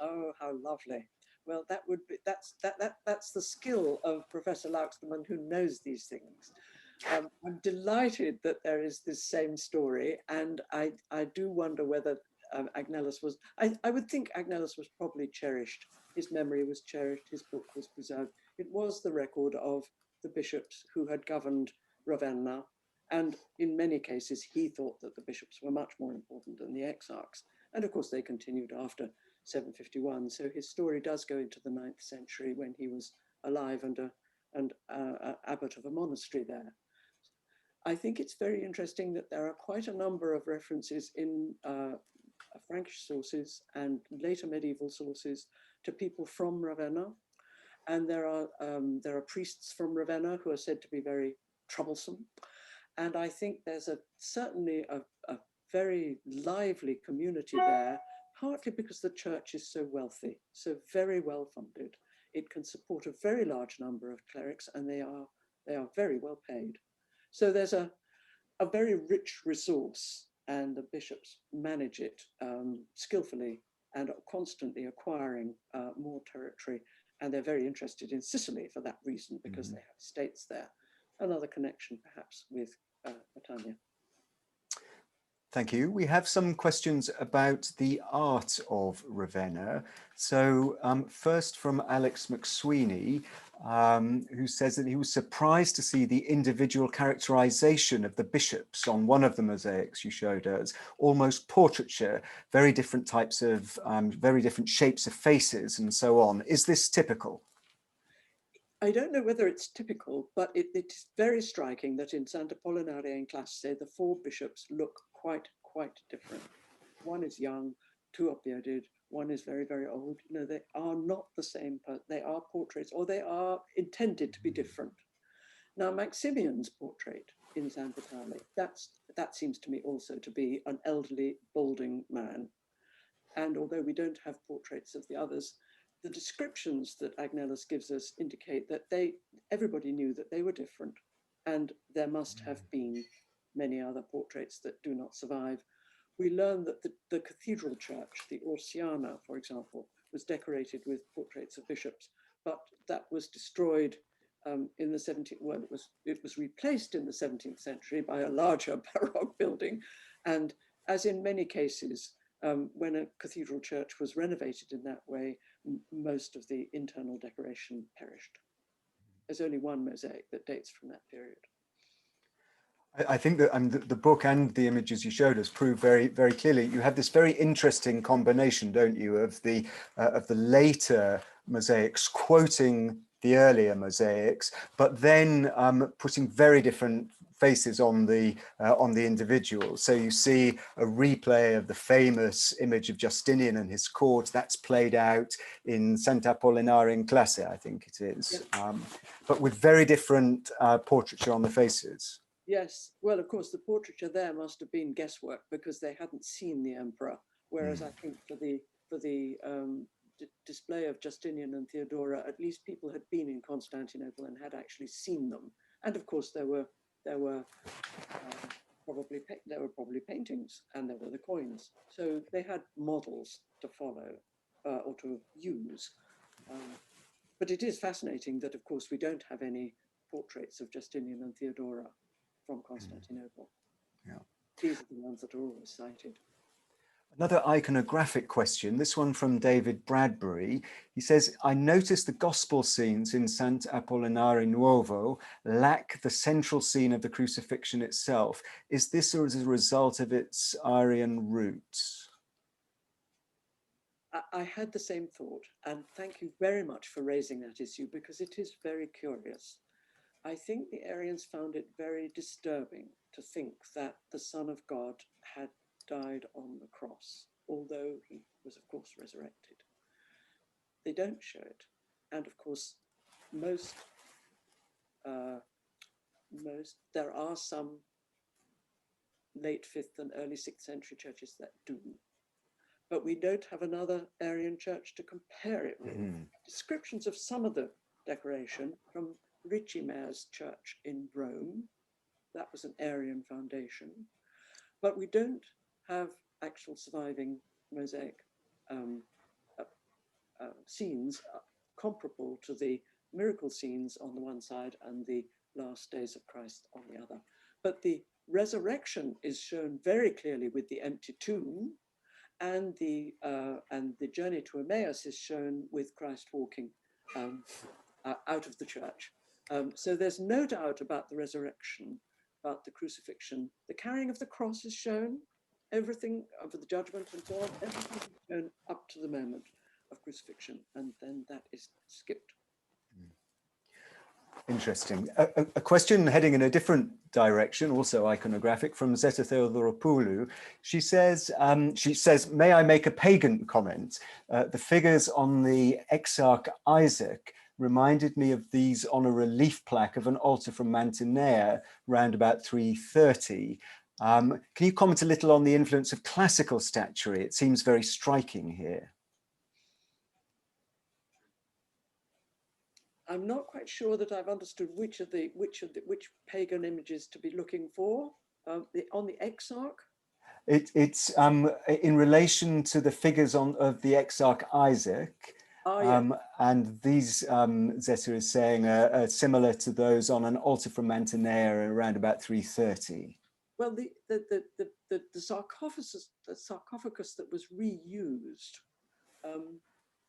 Oh, how lovely. Well, that would be, that's the skill of Professor Loxterman, who knows these things. I'm delighted that there is this same story, and I do wonder whether Agnellus was, I would think Agnellus was probably cherished. His memory was cherished, his book was preserved. It was the record of the bishops who had governed Ravenna, and in many cases he thought that the bishops were much more important than the exarchs. And of course they continued after 751, so his story does go into the 9th century when he was alive and abbot of a monastery there. I think it's very interesting that there are quite a number of references in Frankish sources and later medieval sources to people from Ravenna. And there are priests from Ravenna who are said to be very troublesome. And I think there's certainly a very lively community there, partly because the church is so wealthy, so very well funded. It can support a very large number of clerics, and they are very well paid. So there's a very rich resource, and the bishops manage it skillfully and are constantly acquiring more territory. And they're very interested in Sicily for that reason, because they have estates there. Another connection perhaps with Britannia. Thank you. We have some questions about the art of Ravenna. So first from Alex McSweeney, who says that he was surprised to see the individual characterization of the bishops on one of the mosaics you showed us, almost portraiture, very different types of, very different shapes of faces and so on. Is this typical? I don't know whether it's typical, but it's very striking that in Santa Apollinare and Classe, the four bishops look quite different. One is young, two are bearded, one is very, very old. You know, they are not the same, they are portraits, or they are intended to be different. Now, Maximian's portrait in San Vitale, that seems to me also to be an elderly, balding man. And although we don't have portraits of the others, the descriptions that Agnellus gives us indicate that everybody knew that they were different, and there must have been many other portraits that do not survive. We learn that the cathedral church, the Orsiana, for example, was decorated with portraits of bishops, but that was destroyed in the 17th, well, it was replaced in the 17th century by a larger Baroque building. And as in many cases, when a cathedral church was renovated in that way, most of the internal decoration perished. There's only one mosaic that dates from that period. I think that the book and the images you showed us prove very, very clearly you have this very interesting combination, don't you, of the later mosaics quoting the earlier mosaics, but then putting very different faces on the individual. So you see a replay of the famous image of Justinian and his court. That's played out in Santa Apollinare in Classe, I think it is, but with very different portraiture on the faces. Yes, well, of course, the portraiture there must have been guesswork because they hadn't seen the emperor. Whereas I think for the display of Justinian and Theodora, at least people had been in Constantinople and had actually seen them. And of course, there were probably paintings, and there were the coins. So they had models to follow or to use. But it is fascinating that, of course, we don't have any portraits of Justinian and Theodora from Constantinople. Yeah. These are the ones that are always cited. Another iconographic question, this one from David Bradbury. He says, I noticed the gospel scenes in Sant Apollinare Nuovo lack the central scene of the crucifixion itself. Is this as a result of its Arian roots? I had the same thought, and thank you very much for raising that issue because it is very curious. I think the Arians found it very disturbing to think that the Son of God had died on the cross, although he was, of course, resurrected. They don't show it. And of course, there are some late 5th and early 6th century churches that do. But we don't have another Arian church to compare it with. Descriptions of some of the decoration from Ricimer's church in Rome, that was an Arian foundation, but we don't have actual surviving mosaic scenes comparable to the miracle scenes on the one side and the last days of Christ on the other. But the resurrection is shown very clearly with the empty tomb, and the journey to Emmaus is shown with Christ walking out of the church. So there's no doubt about the resurrection, about the crucifixion. The carrying of the cross is shown, everything of the judgment and so on, everything is shown up to the moment of crucifixion, and then that is skipped. Interesting. A question heading in a different direction, also iconographic, from Zeta Theodoropoulou. She says, may I make a pagan comment? The figures on the Exarch Isaac reminded me of these on a relief plaque of an altar from Mantinea around about 330. Can you comment a little on the influence of classical statuary? It seems very striking here. I'm not quite sure that I've understood which pagan images to be looking for. On the Exarch? It's in relation to the figures of the Exarch Isaac. And these, Zeta is saying, are similar to those on an altar from Mantinea around about 330. Well, the sarcophagus that was reused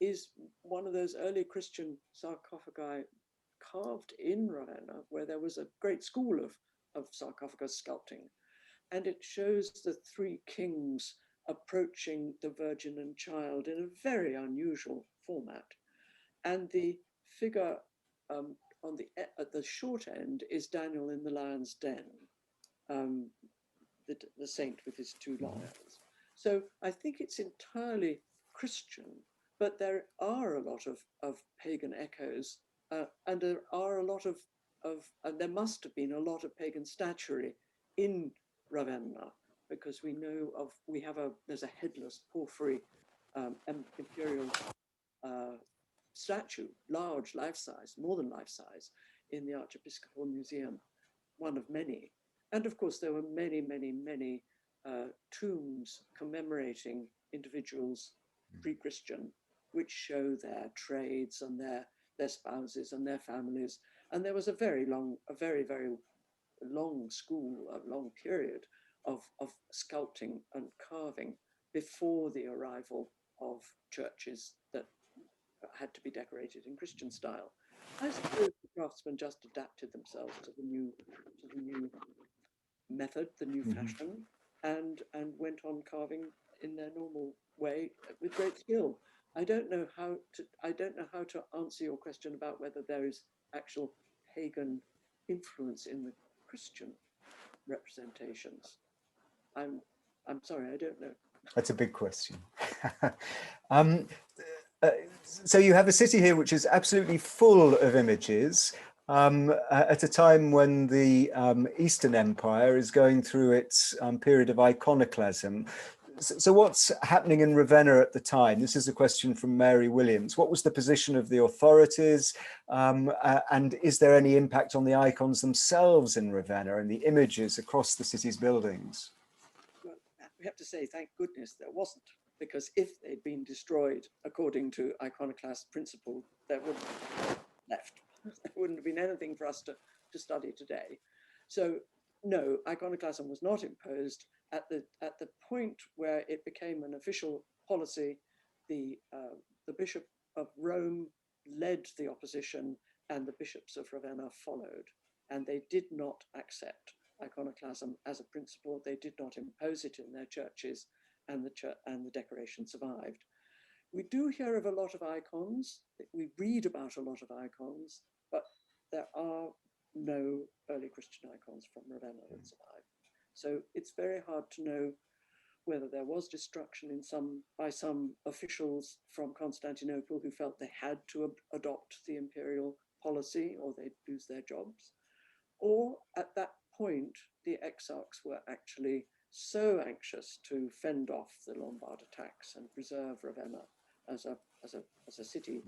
is one of those early Christian sarcophagi carved in Ravenna, where there was a great school of sarcophagus sculpting. And it shows the three kings approaching the Virgin and Child in a very unusual format. And the figure at the short end is Daniel in the lion's den, the saint with his two lions. So I think it's entirely Christian, but there are a lot of pagan echoes, and there are a lot and there must have been a lot of pagan statuary in Ravenna, because we know there's a headless porphyry imperial statue, large, life-size, more than life-size, in the Archiepiscopal Museum, one of many. And of course, there were many, many, many tombs commemorating individuals pre-Christian, which show their trades and their spouses and their families. And there was a very, very long school, a long period of sculpting and carving before the arrival of churches that had to be decorated in Christian style. I suppose the craftsmen just adapted themselves to the new method, the new fashion, and went on carving in their normal way with great skill. I don't know how to answer your question about whether there is actual pagan influence in the Christian representations? I'm sorry, I don't know. That's a big question. um, so you have a city here which is absolutely full of images at a time when the Eastern Empire is going through its period of iconoclasm. So what's happening in Ravenna at the time? This is a question from Mary Williams. What was the position of the authorities? And is there any impact on the icons themselves in Ravenna and the images across the city's buildings? Well, we have to say, thank goodness there wasn't, because if they'd been destroyed according to iconoclast principle, there wouldn't have left. There wouldn't have been anything for us to study today. So no, iconoclasm was not imposed. At the point where it became an official policy, the Bishop of Rome led the opposition, and the bishops of Ravenna followed, and they did not accept iconoclasm as a principle. They did not impose it in their churches, and the decoration survived. We do hear of a lot of icons. We read about a lot of icons, but there are no early Christian icons from Ravenna that survive. So it's very hard to know whether there was destruction by some officials from Constantinople who felt they had to adopt the imperial policy or they'd lose their jobs. Or at that point, the exarchs were actually so anxious to fend off the Lombard attacks and preserve Ravenna as a city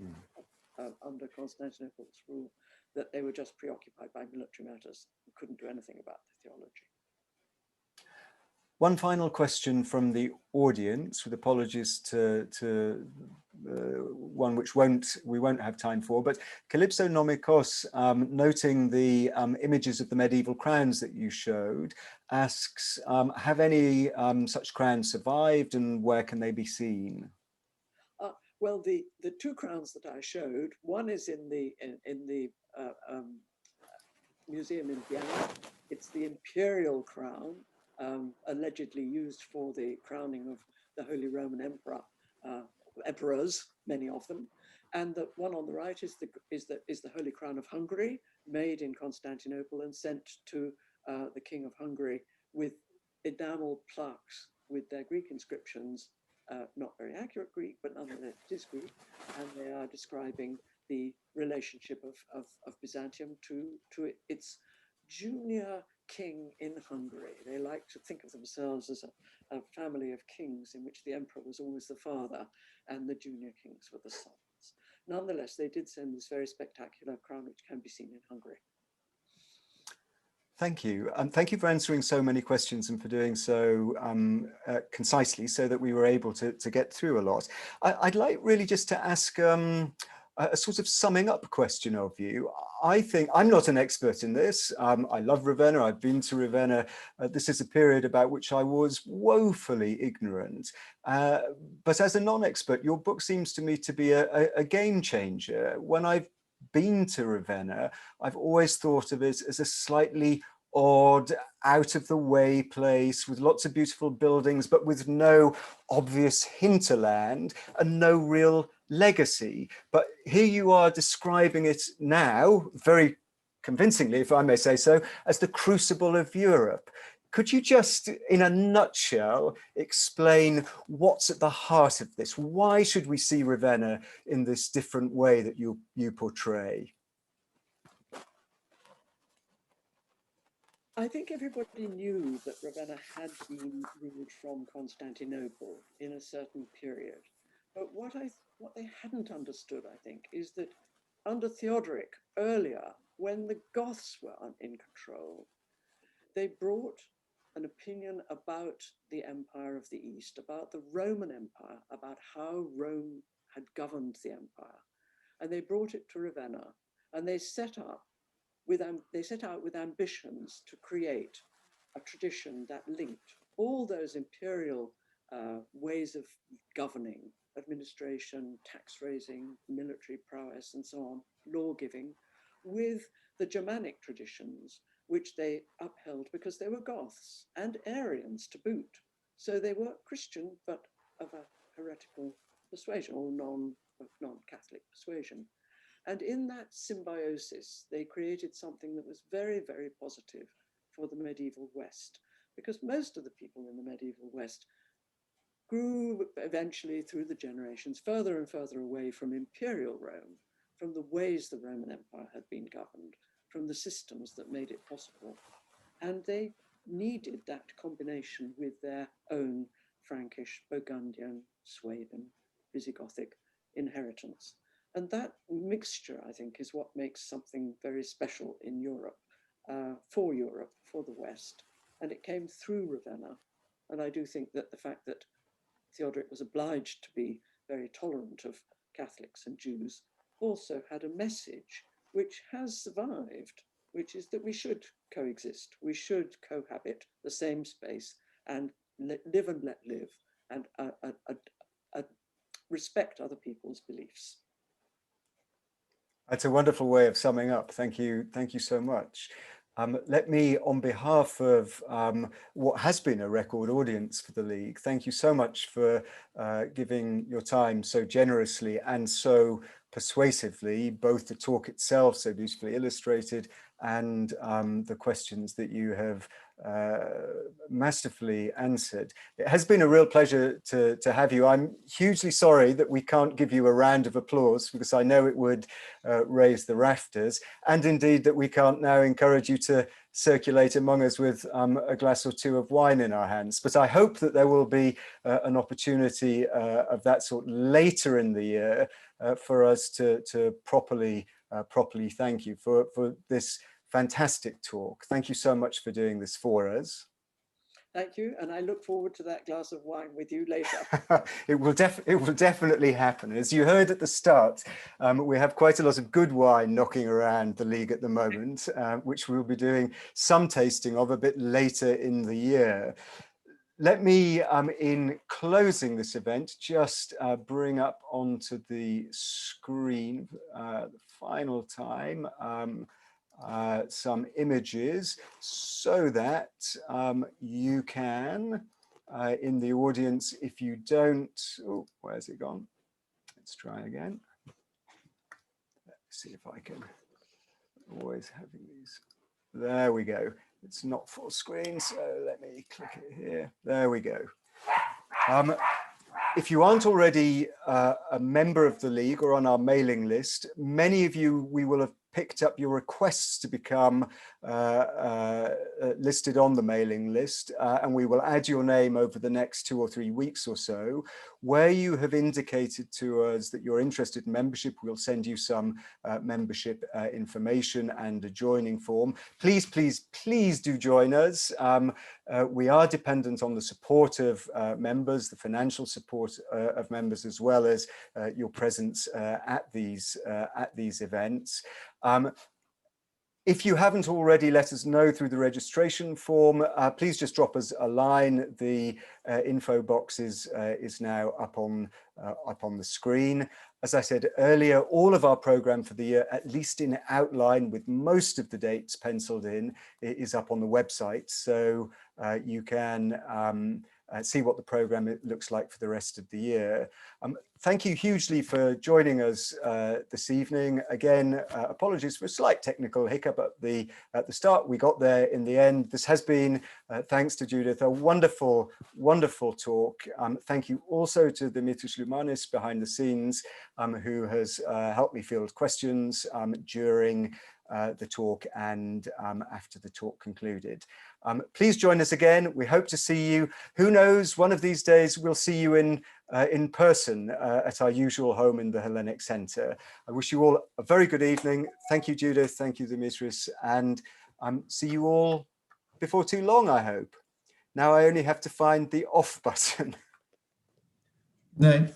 under Constantinople's rule, that they were just preoccupied by military matters and couldn't do anything about the theology. One final question from the audience, with apologies to one which we won't have time for, but Calypso Nomikos, noting the images of the medieval crowns that you showed, asks, have any such crowns survived, and where can they be seen? Well, the two crowns that I showed, one is in the museum in Vienna. It's the Imperial Crown, allegedly used for the crowning of the Holy Roman Emperors, many of them. And the one on the right is the Holy Crown of Hungary, made in Constantinople and sent to the King of Hungary with enamel plaques with their Greek inscriptions. Not very accurate Greek, but nonetheless it is Greek, and they are describing the relationship of Byzantium to its junior king in Hungary. They like to think of themselves as a family of kings in which the emperor was always the father and the junior kings were the sons. Nonetheless, they did send this very spectacular crown, which can be seen in Hungary. Thank you. Thank you for answering so many questions and for doing so concisely, so that we were able to get through a lot. I'd like really just to ask a sort of summing up question of you. I think I'm not an expert in this. I love Ravenna. I've been to Ravenna. This is a period about which I was woefully ignorant. But as a non-expert, your book seems to me to be a game changer. When I've been to Ravenna, I've always thought of it as a slightly odd, out of the way place with lots of beautiful buildings, but with no obvious hinterland and no real legacy. But here you are describing it now, very convincingly, if I may say so, as the Crucible of Europe. Could you just, in a nutshell, explain what's at the heart of this? Why should we see Ravenna in this different way that you portray? I think everybody knew that Ravenna had been ruled from Constantinople in a certain period. But what they hadn't understood, I think, is that under Theodoric, earlier, when the Goths were in control, they brought an opinion about the Empire of the East, about the Roman Empire, about how Rome had governed the empire. And they brought it to Ravenna, and they set out with ambitions to create a tradition that linked all those imperial ways of governing, administration, tax raising, military prowess, and so on, law giving, with the Germanic traditions, which they upheld because they were Goths and Arians to boot. So they were Christian, but of a heretical persuasion or non-Catholic persuasion. And in that symbiosis, they created something that was very, very positive for the medieval West, because most of the people in the medieval West grew eventually through the generations further and further away from imperial Rome, from the ways the Roman Empire had been governed, from the systems that made it possible. And they needed that combination with their own Frankish, Burgundian, Swabian, Visigothic inheritance. And that mixture, I think, is what makes something very special in Europe, for the West. And it came through Ravenna. And I do think that the fact that Theodoric was obliged to be very tolerant of Catholics and Jews also had a message which has survived, which is that we should coexist, we should cohabit the same space and live and let live, and respect other people's beliefs. That's a wonderful way of summing up. Thank you so much. Let me, on behalf of what has been a record audience for the League, thank you so much for giving your time so generously and so persuasively, both the talk itself so beautifully illustrated and the questions that you have masterfully answered. It has been a real pleasure to have you. I'm hugely sorry that we can't give you a round of applause, because I know it would raise the rafters, and indeed that we can't now encourage you to circulate among us with a glass or two of wine in our hands. But I hope that there will be an opportunity of that sort later in the year for us to properly thank you for this fantastic talk. Thank you so much for doing this for us. Thank you, and I look forward to that glass of wine with you later. It will definitely happen. As you heard at the start, we have quite a lot of good wine knocking around the League at the moment, which we'll be doing some tasting of a bit later in the year. Let me, in closing this event, just bring up onto the screen the final time some images, so that you can, in the audience, if you don't, oh, where's it gone? Let's try again. Let's see if I can, always having these. There we go. It's not full screen, so let me click it here. There we go. If you aren't already a member of the League or on our mailing list, many of you, we will have picked up your requests to become listed on the mailing list, and we will add your name over the next 2 or 3 weeks or so. Where you have indicated to us that you're interested in membership, we'll send you some membership information and a joining form. Please, please, please do join us. We are dependent on the support of members, the financial support of members, as well as your presence at these events. If you haven't already let us know through the registration form, please just drop us a line. The info box is now up on the screen. As I said earlier, all of our programme for the year, at least in outline with most of the dates penciled in, is up on the website. So you can see what the programme looks like for the rest of the year. Thank you hugely for joining us this evening. Again, apologies for a slight technical hiccup at the start. We got there in the end. This has been, thanks to Judith, a wonderful, wonderful talk. Thank you also to Dimitris Loumanis behind the scenes, who has helped me field questions during the talk and after the talk concluded. Please join us again. We hope to see you. Who knows, one of these days we'll see you in person at our usual home in the Hellenic Centre. I wish you all a very good evening. Thank you, Judith. Thank you, Dimitris, and see you all before too long, I hope. Now I only have to find the off button. No.